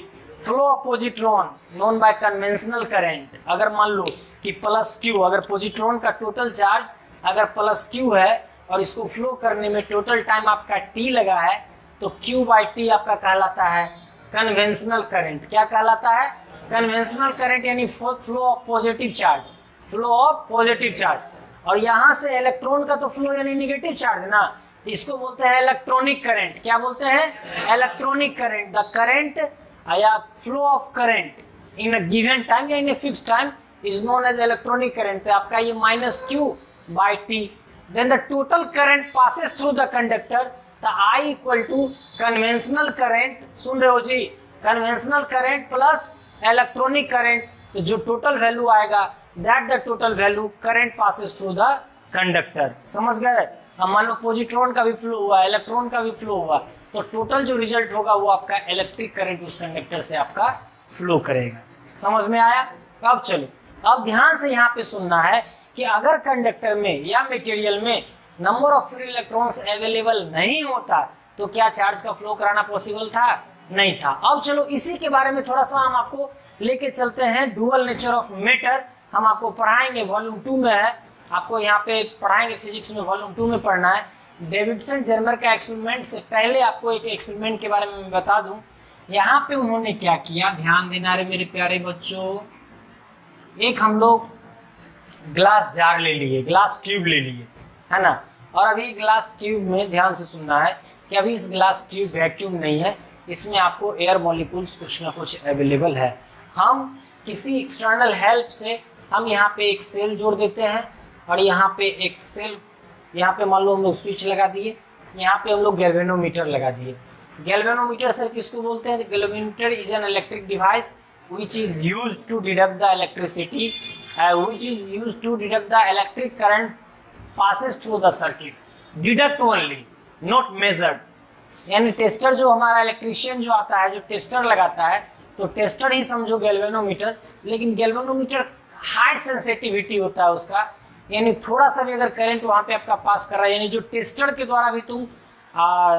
flow of positron known by conventional current. अगर मान लो कि प्लस क्यू, अगर पॉजिट्रॉन का टोटल चार्ज अगर प्लस क्यू है और इसको फ्लो करने में टोटल टाइम आपका टी लगा है, तो क्यू बाई टी आपका कहलाता है कन्वेंशनल करंट। क्या कहलाता है? कन्वेंशनल करंट, यानी flow of positive charge, flow of positive charge. और यहाँ से इलेक्ट्रॉन का तो फ्लो यानी नेगेटिव चार्ज ना, इसको बोलते हैं इलेक्ट्रॉनिक करंट। क्या बोलते हैं? Electronic current. द करंट या flow of current in a given time या in a fixed time is known as electronic current. तो आपका ये minus Q by T. Then the total current passes through the conductor, the I equal to conventional current, सुन रहे हो जी, conventional current plus electronic current. तो जो total value आएगा that the total value current passes through the conductor. समझ गए? अब मान लो पॉजिट्रॉन का भी फ्लो हुआ, इलेक्ट्रॉन का भी फ्लो हुआ, तो टोटल जो रिजल्ट होगा वो आपका इलेक्ट्रिक करंट उस कंडक्टर से आपका फ्लो करेगा। समझ में आया? अब चलो, अब ध्यान से यहाँ पे सुनना है कि अगर कंडक्टर में या मटेरियल में number of free electrons available नहीं होता तो क्या चार्ज का फ्लो कराना पॉसिबल था? नहीं था। अब चलो इसी के बारे में थोड़ा सा हम आपको लेके चलते हैं। डुअल नेचर ऑफ मैटर हम आपको पढ़ाएंगे, वॉल्यूम 2 में है, आपको यहाँ पे पढ़ाएंगे फिजिक्स में, वॉल्यूम 2 में पढ़ना है। डेविडसन जर्मर का एक्सपेरिमेंट से पहले आपको एक एक्सपेरिमेंट के बारे में मैं बता दूं। यहाँ पे उन्होंने क्या किया, ध्यान देना रे मेरे प्यारे बच्चों। एक हम लोग ग्लास जार ले लिए, ग्लास ट्यूब ले लिए, है ना। और अभी ग्लास ट्यूब में ध्यान से सुनना है कि अभी इस ग्लास ट्यूब वैक्यूम नहीं है, इसमें आपको एयर मॉलिक्यूल्स कुछ ना कुछ अवेलेबल है। हम किसी एक्सटर्नल हेल्प से हम यहाँ पे एक सेल जोड़ देते हैं और यहाँ पे एक सेल, यहाँ पे मान लो हम लोग स्विच लगा दिए, यहाँ पे हम लोग गैल्वेनोमीटर लगा दिए। गैल्वेनोमीटर सर किसको बोलते हैं? Galvanometer is an electric device which is used to detect the electricity, which is used to detect the electric current passes through the circuit. Detect only, not measured. यानी tester जो हमारा electrician जो आता है, जो टेस्टर लगाता है, तो टेस्टर ही समझो गैल्वेनोमीटर। लेकिन गैल्वेनोमीटर हाई सेंसिटिविटी होता है उसका, यानी थोड़ा सा भी अगर करंट वहाँ पे आपका पास कर रहा है, यानी जो टेस्टर के द्वारा भी तुम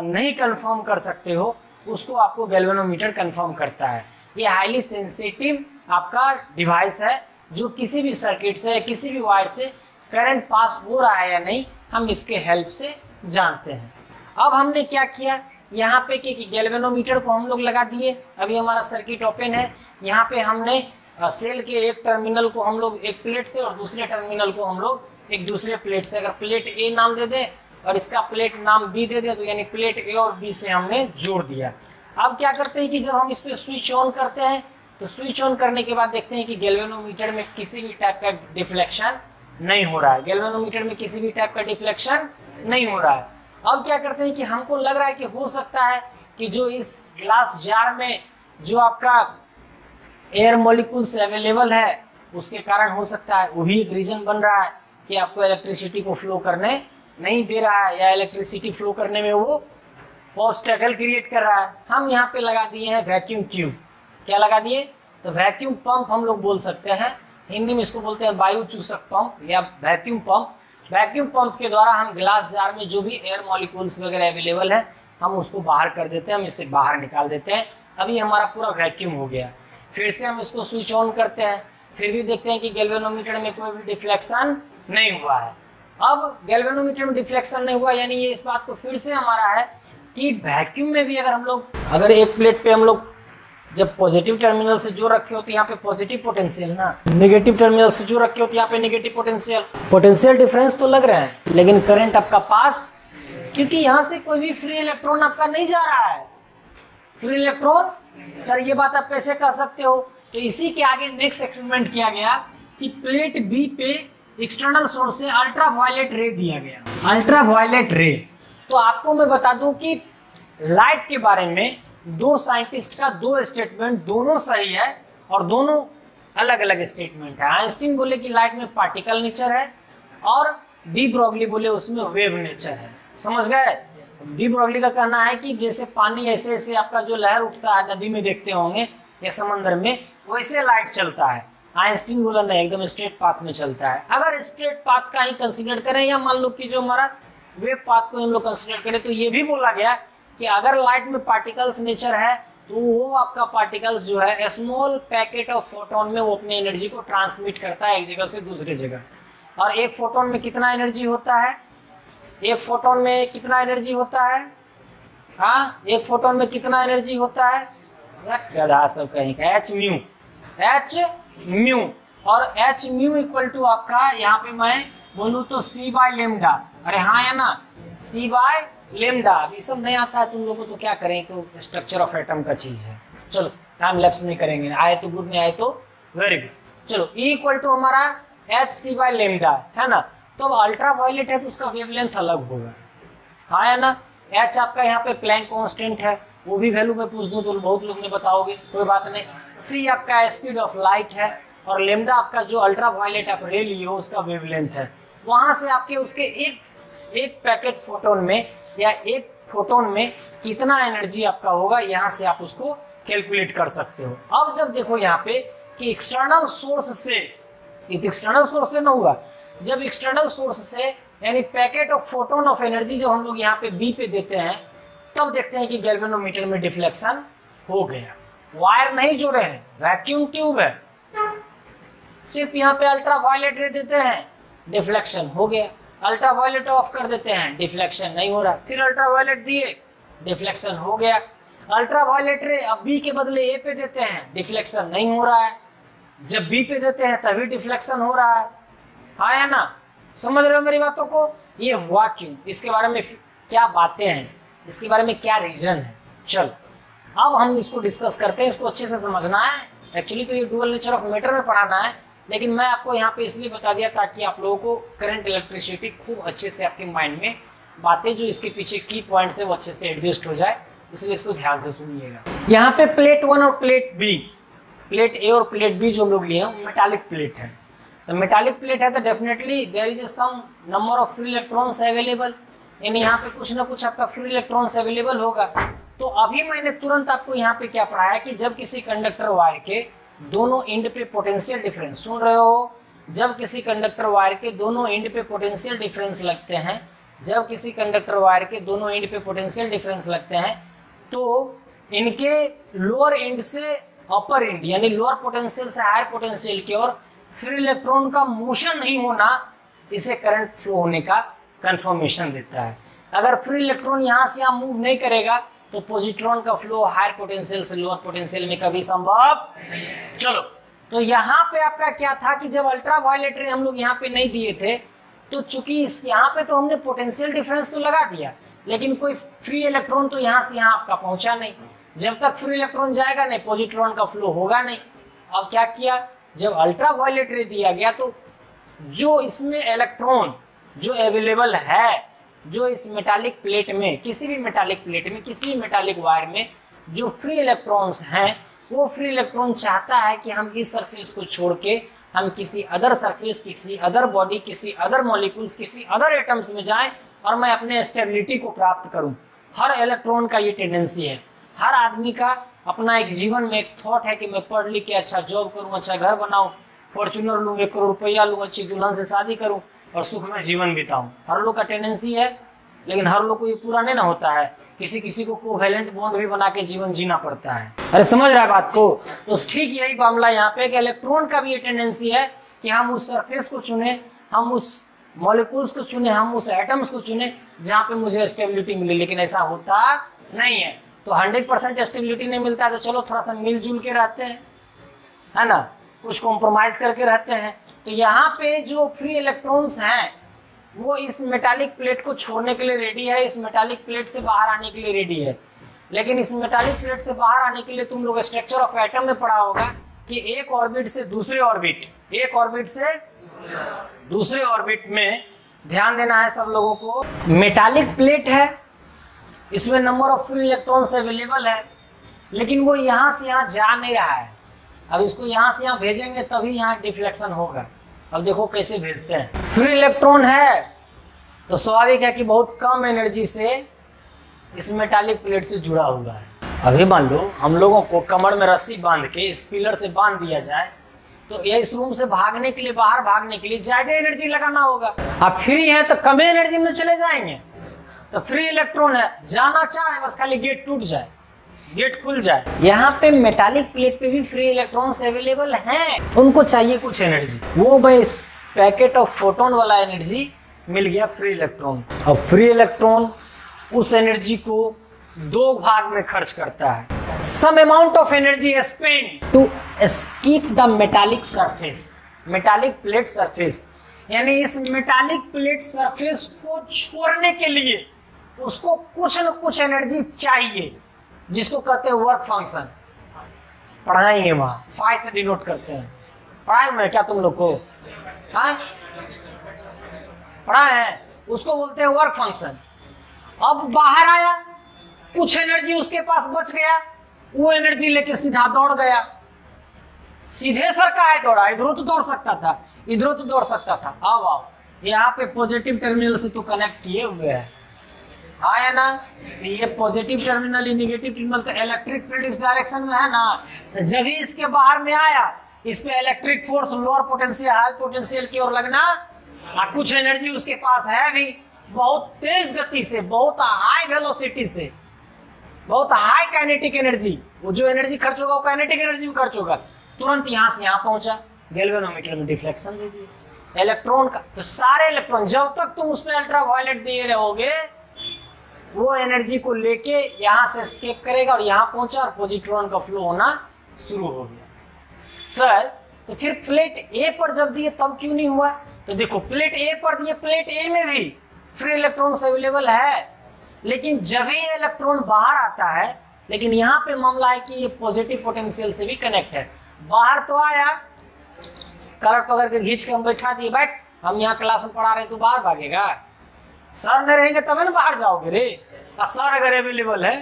नहीं कंफर्म कर सकते हो, उसको आपको गैल्वेनोमीटर कंफर्म करता है। ये हाईली सेंसिटिव आपका डिवाइस है जो किसी भी सर्किट से, किसी भी वायर से करंट पास हो रहा है या नहीं, हम इसके हेल्प से जानते हैं। अब हमने क्या किया, यहाँ पे कि गैल्वेनोमीटर को हम लोग लगा दिए। अभी हमारा सर्किट ओपन है, यहाँ पे हमने सेल के एक टर्मिनल को हम लोग एक प्लेट से और दूसरे टर्मिनल को हम लोग एक दूसरे प्लेट से, अगर प्लेट ए नाम दे दें और इसका प्लेट नाम बी दे दें, तो यानी प्लेट ए और बी से हमने जोड़ दिया। अब क्या करते हैं कि जब हम इस पे स्विच ऑन करते हैं, तो स्विच ऑन करने के बाद देखते हैं कि गैल्वेनोमीटर में किसी भी टाइप का डिफ्लेक्शन नहीं हो रहा है। गैल्वेनोमीटर में किसी भी टाइप का डिफ्लेक्शन नहीं हो रहा है। अब क्या करते हैं कि हमको लग रहा है कि हो सकता है कि जो इस ग्लास जार में जो आपका एयर मॉलिक्यूल्स अवेलेबल है उसके कारण हो सकता है, वो भी एक रीजन बन रहा है कि आपको इलेक्ट्रिसिटी को फ्लो करने नहीं दे रहा है, या इलेक्ट्रिसिटी फ्लो करने में वो ऑब्स्टेकल क्रिएट कर रहा है। हम यहाँ पे लगा दिए हैं वैक्यूम ट्यूब। क्या लगा दिए? तो वैक्यूम पंप हम लोग बोल सकते हैं, हिंदी में इसको बोलते हैं वायु चूसक पंप या वैक्यूम पंप। वैक्यूम पंप के द्वारा हम ग्लास जार में जो भी एयर मॉलिक्यूल्स वगैरह अवेलेबल है हम उसको बाहर कर देते हैं, हम इससे बाहर निकाल देते हैं। अभी हमारा पूरा वैक्यूम हो गया। फिर से हम इसको स्विच ऑन करते हैं, फिर भी देखते हैं कि गैल्वेनोमीटर में कोई भी डिफ्लेक्शन नहीं हुआ है। अब गैल्वेनोमीटर में डिफ्लेक्शन नहीं हुआ, यानी ये इस बात को फिर से हमारा है कि वैक्यूम में भी अगर एक प्लेट पे हम लोग जब पॉजिटिव टर्मिनल से जो रखे होते हैं यहाँ पे पॉजिटिव पोटेंशियल ना, नेगेटिव टर्मिनल से जो रखे होते हैं यहाँ पे नेगेटिव पोटेंशियल डिफरेंस तो लग रहा है, लेकिन करंट आपका पास, क्योंकि यहाँ से कोई भी फ्री इलेक्ट्रॉन आपका नहीं जा रहा है। फ्री इलेक्ट्रॉन, सर ये बात आप कैसे कह सकते हो तो इसी के आगे नेक्स्ट एक्सपेरिमेंट किया गया कि प्लेट बी पे एक्सटर्नल सोर्स से अल्ट्रावायलेट रे दिया गया, अल्ट्रावायलेट रे। तो आपको मैं बता दूं कि लाइट के बारे में दो साइंटिस्ट का दो स्टेटमेंट दोनों सही है और दोनों अलग अलग स्टेटमेंट है। आइंस्टीन बोले कि लाइट में पार्टिकल नेचर है और डी ब्रॉगली बोले उसमें वेव नेचर है। समझ गए? डी ब्रॉगली का कहना है कि जैसे पानी ऐसे ऐसे आपका जो लहर उठता है नदी में देखते होंगे या समंदर में, वैसे लाइट चलता है। आइंस्टीन बोला नहीं, एकदम स्ट्रेट पाथ में चलता है। अगर स्ट्रेट पाथ का ही कंसीडर करें या मान लो कि जो हमारा वेव पाथ को हम लोग कंसीडर करें, तो ये भी बोला गया कि अगर लाइट में पार्टिकल्स नेचर है तो वो आपका पार्टिकल्स जो है स्मॉल पैकेट ऑफ फोटोन में वो अपनी एनर्जी को ट्रांसमिट करता है एक जगह से दूसरी जगह। और एक फोटोन में कितना एनर्जी होता है? एक फोटोन में कितना एनर्जी होता है? हाँ, एक फोटोन में कितना एनर्जी होता है? गधा सब कहीं का, एच म्यू। और एच म्यू इक्वल टू आपका यहाँ पे मैं बोलूँ तो सी बाय लेमडा। अरे हाँ या ना, सी बाय लेमडा। अभी सब नहीं आता है तुम लोगों को, क्या करें, तो स्ट्रक्चर ऑफ एटम का चीज है। चलो टाइम लैप्स नहीं करेंगे, आए तो गुड, नहीं आए तो वेरी गुड। चलो E इक्वल टू हमारा एच सी बाय लेमडा है ना। तो अल्ट्रावायलेट है तो उसका वेवलेंथ अलग होगा, हाँ या ना। एच आपका यहाँ पे प्लैंक कांस्टेंट है, वो भी वैल्यू में पूछ दूं तो बहुत लोग ने बताओगे, कोई बात नहीं। सी आपका स्पीड ऑफ लाइट है और लेमडा आपका जो अल्ट्रावायलेट आप रे लिए हो उसका वेवलेंथ है। वहां से आपके उसके एक पैकेट फोटोन में या एक फोटोन में कितना एनर्जी आपका होगा, यहाँ से आप उसको कैलकुलेट कर सकते हो। अब जब देखो यहाँ पे कि एक्सटर्नल सोर्स से, एक्सटर्नल सोर्स से ना हुआ, जब एक्सटर्नल सोर्स से यानी packet of photon of energy जब हम लोग यहाँ पे बी पे देते हैं, तब देखते हैं कि गैल्वेनोमीटर में डिफ्लेक्शन हो गया। वायर नहीं जोड़े हैं, वैक्यूम ट्यूब है, सिर्फ यहाँ पे अल्ट्रावायलेट रे देते हैं, डिफ्लेक्शन हो गया। अल्ट्रावायलेट ऑफ कर देते हैं, डिफ्लेक्शन नहीं हो रहा। फिर अल्ट्रावायलेट दिए, डिफ्लेक्शन हो गया। अल्ट्रावायलेट रे अब बी के बदले ए पे देते हैं, डिफ्लेक्शन नहीं हो रहा है। जब बी पे देते हैं तभी डिफ्लेक्शन हो रहा है, हाँ या ना। समझ रहे हो मेरी बातों को? ये हुआ क्यों, इसके बारे में क्या बातें हैं, इसके बारे में क्या रीजन है। चलो अब हम इसको डिस्कस करते हैं, इसको अच्छे से समझना है। एक्चुअली तो ये डुअल नेचर ऑफ मैटर में पढ़ाना है, लेकिन मैं आपको यहाँ पे इसलिए बता दिया ताकि आप लोगों को करंट इलेक्ट्रिसिटी खूब अच्छे से आपके माइंड में बातें जो इसके पीछे की पॉइंट्स है वो अच्छे से एडजस्ट हो जाए, इसलिए इसको ध्यान से सुनिएगा। यहाँ पे प्लेट 1 और प्लेट बी, प्लेट ए और प्लेट बी जो हम लोग लिए हैं मेटालिक प्लेट है। तो मेटालिक प्लेट है तो definitely there is some number of free electrons available, यानी यहाँ पे कुछ ना कुछ आपका फ्री इलेक्ट्रॉन्स अवेलेबल होगा। तो अभी मैंने तुरंत आपको यहाँ पे क्या पढ़ाया कि जब किसी कंडक्टर वायर के दोनों एंड पे पोटेंशियल डिफरेंस, सुन रहे हो, जब किसी कंडक्टर वायर के दोनों एंड पे पोटेंशियल डिफरेंस लगते हैं, जब किसी कंडक्टर वायर के दोनों एंड पे पोटेंशियल डिफरेंस लगते हैं, तो इनके लोअर एंड से अपर एंड यानी लोअर पोटेंशियल से हायर पोटेंशियल की ओर फ्री इलेक्ट्रॉन का मोशन नहीं होना इसे करंट फ्लो होने का कंफर्मेशन देता है। अगर फ्री इलेक्ट्रॉन यहाँ से यहाँ मूव नहीं करेगा तो पॉजिट्रॉन का फ्लो हायर पोटेंशियल से लोअर पोटेंशियल में कभी संभव। चलो तो यहाँ पे आपका क्या था कि जब अल्ट्रावायलेट रे हम लोग यहाँ पे नहीं दिए थे, तो चूंकि यहाँ पे तो हमने पोटेंशियल डिफरेंस तो लगा दिया, लेकिन कोई फ्री इलेक्ट्रॉन तो यहाँ से यहाँ आपका पहुंचा नहीं। जब तक फ्री इलेक्ट्रॉन जाएगा नहीं, पॉजिट्रॉन का फ्लो होगा नहीं। अब क्या किया, जब अल्ट्रावायलेट रे दिया गया तो जो इसमें इलेक्ट्रॉन जो अवेलेबल है, जो इस मेटालिक प्लेट में, किसी भी मेटालिक प्लेट में, किसी भी मेटालिक वायर में जो फ्री इलेक्ट्रॉन्स हैं, वो फ्री इलेक्ट्रॉन चाहता है कि हम इस सरफेस को छोड़ के हम किसी अदर सरफेस, किसी अदर बॉडी, किसी अदर मॉलिक्यूल्स, किसी अदर एटम्स में जाएं और मैं अपने स्टेबिलिटी को प्राप्त करूं। हर इलेक्ट्रॉन का ये टेंडेंसी है। हर आदमी का अपना एक जीवन में एक थॉट है कि मैं पढ़ लिख के अच्छा जॉब करूं, अच्छा घर बनाऊं, फॉर्च्यूनर लूं, 1 करोड़ रुपया लूं, अच्छी दुल्हन से शादी करूं और सुख में जीवन बिताऊं। हर लोग का टेंडेंसी है, लेकिन हर लोग को ये पूरा नहीं ना होता है। किसी किसी को कोवैलेंट बॉन्ड भी बना के जीवन जीना पड़ता है। अरे समझ रहा है बात को? तो ठीक यही मामला यहाँ पे कि इलेक्ट्रॉन का भी ये टेंडेंसी है कि हम उस सरफेस को चुने, हम उस मॉलिक्यूल्स को चुने, हम उस एटम्स को चुने जहाँ पे मुझे स्टेबिलिटी मिले, लेकिन ऐसा होता नहीं है। तो 100% स्टेबिलिटी नहीं मिलता है तो चलो थोड़ा सा मिलजुल के रहते हैं, है ना, कुछ कॉम्प्रोमाइज करके रहते हैं। तो यहाँ पे जो फ्री इलेक्ट्रॉन्स हैं वो इस मेटालिक प्लेट को छोड़ने के लिए रेडी है, इस मेटालिक प्लेट से बाहर आने के लिए रेडी है। लेकिन इस मेटालिक प्लेट से बाहर आने के लिए तुम लोग स्ट्रक्चर ऑफ एटम में पढ़ा होगा कि एक ऑर्बिट से दूसरे ऑर्बिट में ध्यान देना है सब लोगों को। मेटालिक प्लेट है, इसमें number of free electrons available है, लेकिन वो यहाँ से यहाँ जा नहीं रहा है। अब इसको यहाँ से यहाँ भेजेंगे तभी यहाँ डिफ्लेक्शन होगा। अब देखो कैसे भेजते हैं। फ्री इलेक्ट्रॉन है तो स्वाभाविक है कि बहुत कम एनर्जी से इस मेटालिक प्लेट से जुड़ा हुआ है। अभी मान लो हम लोगों को कमर में रस्सी बांध के इस पिलर से बांध दिया जाए तो ये इस रूम से भागने के लिए, बाहर भागने के लिए ज्यादा एनर्जी लगाना होगा। अब फ्री है तो कम एनर्जी में चले जाएंगे, तो फ्री इलेक्ट्रॉन है, जाना चाहे बस खाली गेट टूट जाए, गेट खुल जाए। यहाँ पे मेटालिक प्लेट पे भी फ्री इलेक्ट्रॉन्स अवेलेबल हैं, उनको चाहिए कुछ एनर्जी, वो भाई पैकेट ऑफ फोटोन वाला एनर्जी मिल गया फ्री इलेक्ट्रॉन। अब फ्री इलेक्ट्रॉन उस एनर्जी को दो भाग में खर्च करता है। Some amount of energy spend to escape the metallic surface, metallic plate surface, यानी इस मेटालिक प्लेट सरफेस को छोड़ने के लिए उसको कुछ न कुछ एनर्जी चाहिए, जिसको कहते हैं वर्क फंक्शन। पढ़ाएंगे वहां, फाइ से डिनोट करते हैं। पढ़ाए में क्या तुम लोग को? पढ़ाए हैं, उसको बोलते हैं वर्क फंक्शन। अब बाहर आया, कुछ एनर्जी उसके पास बच गया, वो एनर्जी लेके सीधा दौड़ गया। सीधे सर का है दौड़ा, इधरों तो दौड़ सकता था, इधरों तो दौड़ सकता था। अब आओ यहाँ पे पॉजिटिव टर्मिनल से तो कनेक्ट किए हुए है, आया ना? ये पॉजिटिव टर्मिनल, ये नेगेटिव टर्मिनल, तो इलेक्ट्रिक फील्ड इस डायरेक्शन में है ना। जब ही इसके बाहर में आया, इस पे electric force lower potential high potential की ओर लगना, और कुछ एनर्जी उसके पास है भी, बहुत तेज गति से, बहुत हाई वेलोसिटी से, बहुत हाई काइनेटिक एनर्जी, वो जो एनर्जी खर्च होगा वो काइनेटिक एनर्जी में खर्च होगा। तुरंत यहाँ से यहाँ पहुंचा, गैल्वेनोमीटर में डिफ्लेक्शन दे दिया इलेक्ट्रॉन का। तो सारे इलेक्ट्रॉन जब तक तुम उस पर अल्ट्रा वायलेट दे रहोगे, वो एनर्जी को लेके यहाँ से एस्केप करेगा और यहाँ पहुंचा और पॉजिट्रॉन का फ्लो होना शुरू हो गया। सर तो फिर प्लेट ए पर जब दिए तब क्यों नहीं हुआ? तो देखो प्लेट ए पर दिए, प्लेट ए में भी फ्री इलेक्ट्रॉन्स अवेलेबल है, लेकिन जब ही इलेक्ट्रॉन बाहर आता है, लेकिन यहाँ पे मामला है कि ये पॉजिटिव पोटेंशियल से भी कनेक्ट है। बाहर तो आया, कलर पकड़ के खींच के हम बैठा दिए, बैठ हम यहाँ क्लास में पढ़ा रहे हैं, तू बाहर भागेगा? सर नहीं रहेंगे तब ना बाहर जाओगे रे। और सर अगर अवेलेबल है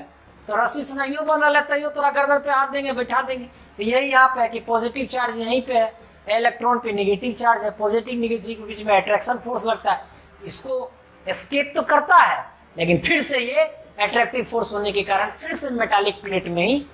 तो रस्सी से नहीं बंधा लेता है, तोरा गर्दन पे हाथ देंगे, बैठा देंगे। तो यही यहाँ पे है कि पॉजिटिव चार्ज यहीं पे है, इलेक्ट्रॉन पे नेगेटिव चार्ज है, पॉजिटिव नेगेटिव के बीच में अट्रैक्शन फोर्स लगता है, इसको एस्केप तो करता है, लेकिन फिर से ये अट्रैक्टिव फोर्स होने के कारण फिर से मेटालिक प्लेट में ही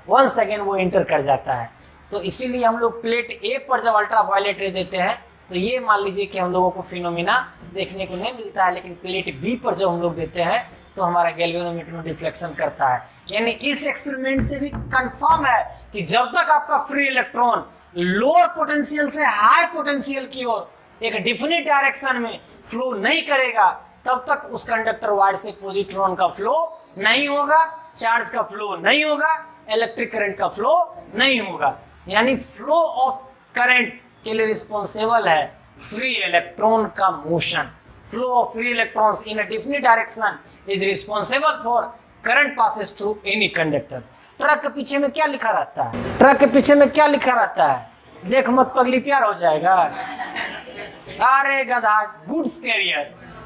1 सेकेंड वो एंटर कर जाता है। तो इसीलिए हम लोग प्लेट ए पर जब अल्ट्रा वायलेट रे देते हैं तो ये मान लीजिए कि हम लोगों को फिनोमिना देखने को नहीं मिलता है, लेकिन प्लेट बी पर जब हम लोग देते हैं तो हमारा गैल्वेनोमीटर में डिफ्लेक्शन करता है। यानी इस एक्सपेरिमेंट से भी कंफर्म है कि जब तक आपका फ्री इलेक्ट्रॉन लोअर पोटेंशियल से हाई पोटेंशियल की ओर एक डिफिनिट डायरेक्शन में फ्लो नहीं करेगा, तब तक उस कंडक्टर वायर से पॉजिट्रॉन का फ्लो नहीं होगा, चार्ज का फ्लो नहीं होगा, इलेक्ट्रिक करंट का फ्लो नहीं होगा। यानी फ्लो ऑफ करंट के लिए रिस्पॉन्सिबल है फ्री इलेक्ट्रॉन का motion. Flow of free electrons in a definite direction is responsible for current passes through any conductor. Truck के पीछे में क्या लिखा रहता है? ट्रक के पीछे में क्या लिखा रहता है? देख मत पगली, प्यार हो जाएगा। अरे गधा, गुड्स कैरियर,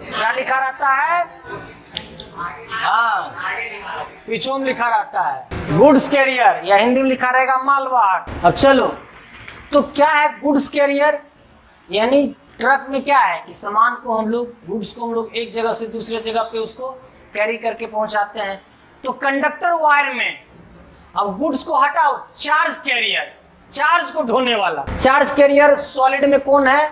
क्या लिखा रहता है? हाँ, पीछे में लिखा रहता है गुड्स कैरियर, या हिंदी में लिखा रहेगा मालवाहक। अब चलो, तो क्या है गुड्स कैरियर? यानी ट्रक में क्या है कि सामान को हम लोग, गुड्स को हम लोग एक जगह से दूसरे जगह पे उसको कैरी करके पहुंचाते हैं। तो कंडक्टर वायर में अब गुड्स को हटाओ, चार्ज कैरियर, चार्ज को ढोने वाला। चार्ज कैरियर सॉलिड में कौन है?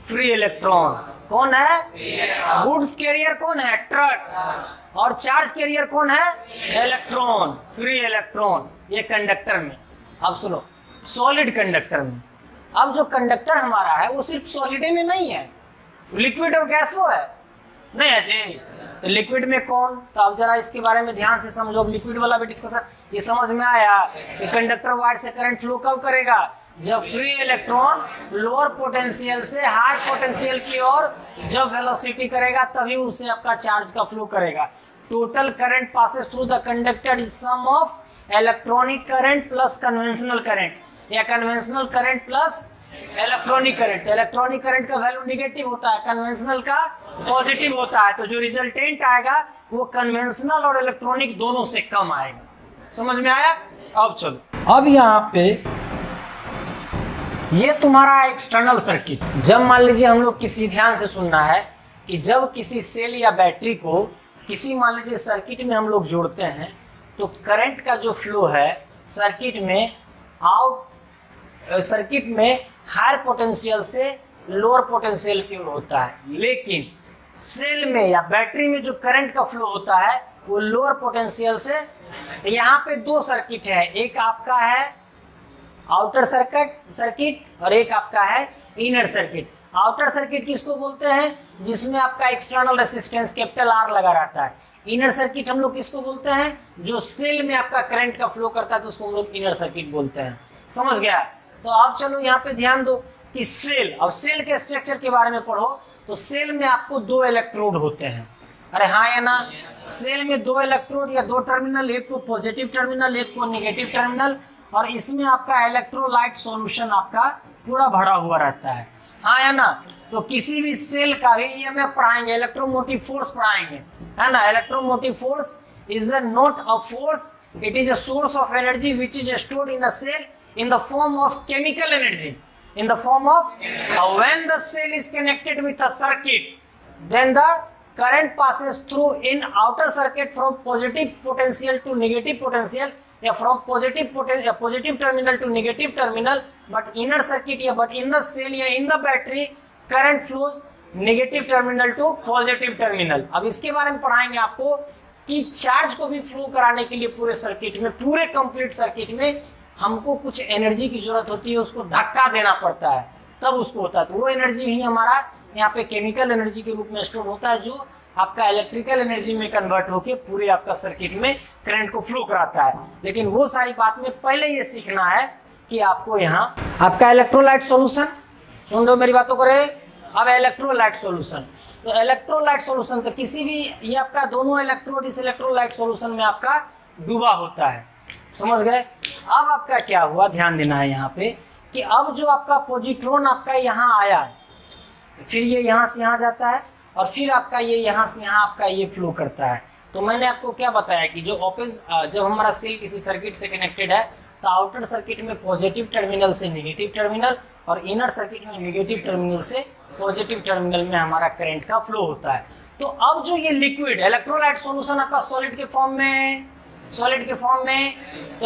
Free electron. कौन है? गुड्स कैरियर कौन है? ट्रक। और चार्ज कैरियर कौन है? Electron, free electron. ये कंडक्टर में। अब सुनो, सॉलिड कंडक्टर में, अब जो कंडक्टर हमारा है वो सिर्फ सॉलिड में नहीं है, लिक्विड और गैसो है, नहीं है जी? तो लिक्विड में कौन? तो अब जरा इसके बारे में ध्यान से समझो। लिक्विड वाला भी डिस्कशन ये समझ में आया कि कंडक्टर वायर से करंट फ्लो कब करेगा? जब फ्री इलेक्ट्रॉन लोअर पोटेंशियल से हाई पोटेंशियल की ओर जब वेलोसिटी करेगा, तभी उससे आपका चार्ज का फ्लो करेगा। Total current passes through the conductor is sum of electronic current plus conventional current. या conventional current plus electronic current. Electronic current का वैल्यू निगेटिव होता है, कन्वेंशनल का पॉजिटिव होता है, तो जो रिजल्टेंट आएगा वो कन्वेंशनल और इलेक्ट्रॉनिक दोनों से कम आएगा। समझ में आया? अब चलो, अब यहाँ पे ये तुम्हारा एक्सटर्नल सर्किट। जब मान लीजिए हम लोग किसी, ध्यान से सुनना है कि जब किसी सेल या बैटरी को किसी मान लीजिए सर्किट में हम लोग जोड़ते हैं तो करंट का जो फ्लो है सर्किट में हायर पोटेंशियल से लोअर पोटेंशियल की ओर होता है, लेकिन सेल में या बैटरी में जो करंट का फ्लो होता है वो लोअर पोटेंशियल से। यहाँ पे दो सर्किट है, एक आपका है आउटर सर्किट और एक आपका है इनर सर्किट। आउटर सर्किट किसको बोलते हैं? जिसमें आपका एक्सटर्नल रेसिस्टेंस कैपिटल R लगा रहता है। इनर सर्किट हम लोग किसको बोलते हैं? जो सेल में आपका करंट का फ्लो करता है तो उसको हम लोग इनर सर्किट बोलते हैं। समझ गया? तो आप चलो यहाँ पे ध्यान दो कि सेल, अब सेल के स्ट्रक्चर के बारे में पढ़ो तो सेल में आपको दो इलेक्ट्रोड होते हैं। अरे हाँ या ना? सेल में दो इलेक्ट्रोड या दो टर्मिनल, एक को पॉजिटिव टर्मिनल एक को नेगेटिव टर्मिनल, और इसमें आपका इलेक्ट्रोलाइट सॉल्यूशन आपका पूरा भरा हुआ रहता है। हाँ या ना? तो किसी भी सेल का भी ईएमएफ पढ़ाएंगे, इलेक्ट्रोमोटिव फोर्स पढ़ाएंगे, है ना? Electromotive force is not a force, it is a source of energy which is stored in a cell in the form of chemical energy, in the form of when the cell is connected with a circuit, then the current passes through in outer circuit from positive potential to negative potential, या from positive terminal to negative terminal, but inner circuit या but in the cell या in the battery current flows negative terminal to positive terminal। अब इसके बारे में पढ़ाएंगे आपको कि चार्ज को भी फ्लो कराने के लिए पूरे सर्किट में, पूरे कंप्लीट सर्किट में हमको कुछ एनर्जी की जरूरत होती है, उसको धक्का देना पड़ता है तब उसको होता है। तो वो एनर्जी ही हमारा यहाँ पे केमिकल एनर्जी के रूप में स्टोर होता है, जो आपका इलेक्ट्रिकल एनर्जी में कन्वर्ट होके पूरे आपका सर्किट में करंट को फ्लो कराता है। लेकिन वो सारी बात में पहले ये सीखना है कि आपको यहाँ आपका इलेक्ट्रोलाइट सॉल्यूशन, सुन लो मेरी बातों को रे। अब इलेक्ट्रोलाइट सॉल्यूशन, तो इलेक्ट्रोलाइट सॉल्यूशन तो किसी भी, ये आपका दोनों इलेक्ट्रोड इस इलेक्ट्रोलाइट सॉल्यूशन में आपका डूबा होता है। समझ गए? अब आपका क्या हुआ, ध्यान देना है यहाँ पे कि अब जो आपका पॉजिट्रॉन आपका यहाँ आया, फिर ये यहाँ से यहाँ जाता है और फिर आपका ये यहाँ से यहाँ आपका ये फ्लो करता है। तो मैंने आपको क्या बताया कि जो ओपन, जब हमारा सेल किसी सर्किट से कनेक्टेड है तो आउटर सर्किट में पॉजिटिव टर्मिनल से नेगेटिव टर्मिनल और इनर सर्किट में नेगेटिव टर्मिनल से पॉजिटिव टर्मिनल में हमारा करंट का फ्लो होता है। तो अब जो ये लिक्विड इलेक्ट्रोलाइट सॉल्यूशन आपका सॉलिड के फॉर्म में, तो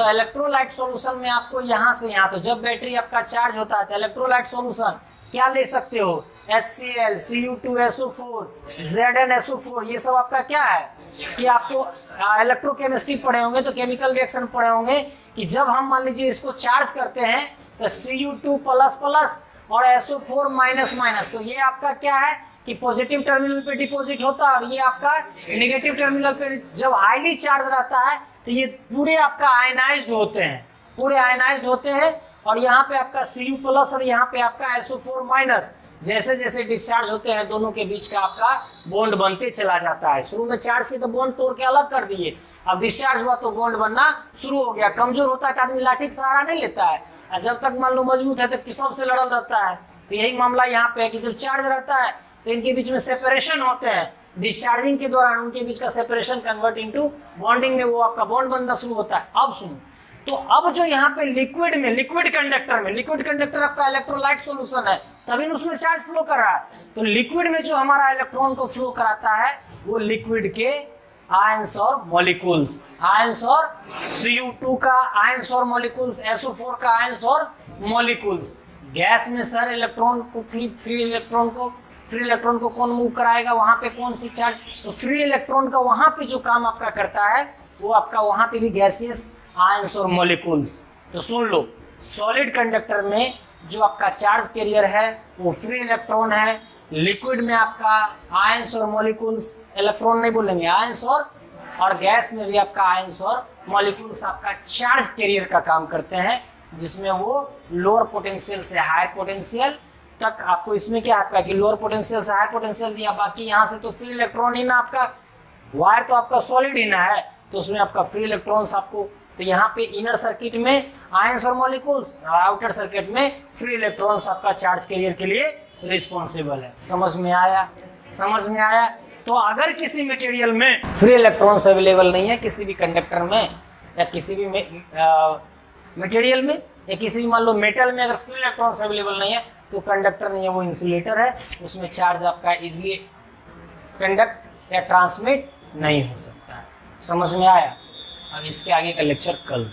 इलेक्ट्रोलाइट सॉल्यूशन में आपको यहाँ से यहाँ, तो जब बैटरी आपका चार्ज होता है तो इलेक्ट्रोलाइट सॉल्यूशन क्या ले सकते हो? HCl, Cu2SO4, ZnSO4, ये सब आपका क्या है कि आपको इलेक्ट्रोकेमिस्ट्री पढ़े होंगे तो केमिकल रिएक्शन पढ़े होंगे कि जब हम मान लीजिए इसको चार्ज करते हैं तो Cu2++ और SO4-, तो ये आपका क्या है कि पॉजिटिव टर्मिनल पे डिपॉजिट होता है और ये आपका नेगेटिव टर्मिनल पे जब हाईली चार्ज रहता है तो ये पूरे आपका आयनाइज्ड होते हैं, और यहाँ पे आपका Cu+ और यहाँ पे आपका SO4-, जैसे जैसे डिस्चार्ज होते हैं दोनों के बीच का आपका बॉन्ड बनते चला जाता है। शुरू में चार्ज की तो बॉन्ड तोड़ के अलग कर दिए, अब डिस्चार्ज हुआ तो बॉन्ड बनना शुरू हो गया। कमजोर होता है तो आदमी लाठी का सहारा नहीं लेता है, और जब तक मान लो मजबूत है तो सबसे लड़ल रहता है। तो यही मामला यहाँ पे है कि जब चार्ज रहता है तो इनके बीच में सेपरेशन होते हैं, डिस्चार्जिंग के दौरान उनके बीच का सेपरेशन कन्वर्ट इनटू बॉन्डिंग में वो आपका बॉन्ड बनना शुरू होता है। अब सुनो, तो अब जो यहाँ पे लिक्विड कंडक्टर आपका इलेक्ट्रोलाइट सॉल्यूशन है, तभी उसमें चार्ज फ्लो कर रहा है। तो लिक्विड में जो हमारा इलेक्ट्रॉन को फ्लो कराता है वो लिक्विड के आयंस और मॉलिक्यूल्स, आयंस और Cu2 का आयंस और मॉलिक्यूल्स, SO4 का आयंस और मॉलिक्यूल्स। गैस में सर इलेक्ट्रॉन को फ्री इलेक्ट्रॉन को कौन मूव कराएगा, वहां पे कौन सी चार्ज, तो फ्री इलेक्ट्रॉन का वहां पे जो काम आपका करता है वो आपका वहां पे भी गैसियस आयंस और मॉलिक्यूल्स। तो सुन लो, सॉलिड कंडक्टर में जो आपका चार्ज कैरियर है वो फ्री इलेक्ट्रॉन है, लिक्विड में आपका आयंस और मॉलिक्यूल्स, इलेक्ट्रॉन नहीं बोलेंगे, आयंस और गैस में भी आपका आयंस और मॉलिक्यूल्स आपका चार्ज कैरियर का काम करते हैं, जिसमें वो लोअर पोटेंशियल से हायर पोटेंशियल तक आपको, इसमें क्या आपका कि लोअर पोटेंशियल से हायर पोटेंशियल दिया, बाकी यहाँ से तो फ्री इलेक्ट्रॉन ही ना, आपका वायर तो आपका सॉलिड ही ना है, तो उसमें आपका फ्री इलेक्ट्रॉन्स आपको तो यहाँ पे इनर सर्किट में आयंस और मॉलिक्यूल्स, आउटर सर्किट में फ्री इलेक्ट्रॉन्स आपका चार्ज कैरियर के लिए रिस्पॉन्सिबल है। समझ में आया? समझ में आया? तो अगर किसी मटेरियल में फ्री इलेक्ट्रॉन्स अवेलेबल नहीं है, किसी भी कंडक्टर में या किसी भी मटेरियल में या किसी भी मान लो मेटल में अगर फ्री इलेक्ट्रॉन्स अवेलेबल नहीं है तो कंडक्टर नहीं है, वो इंसुलेटर है, उसमें चार्ज आपका इजीली कंडक्ट या ट्रांसमिट नहीं हो सकता है। समझ में आया? अब इसके आगे का लेक्चर कल।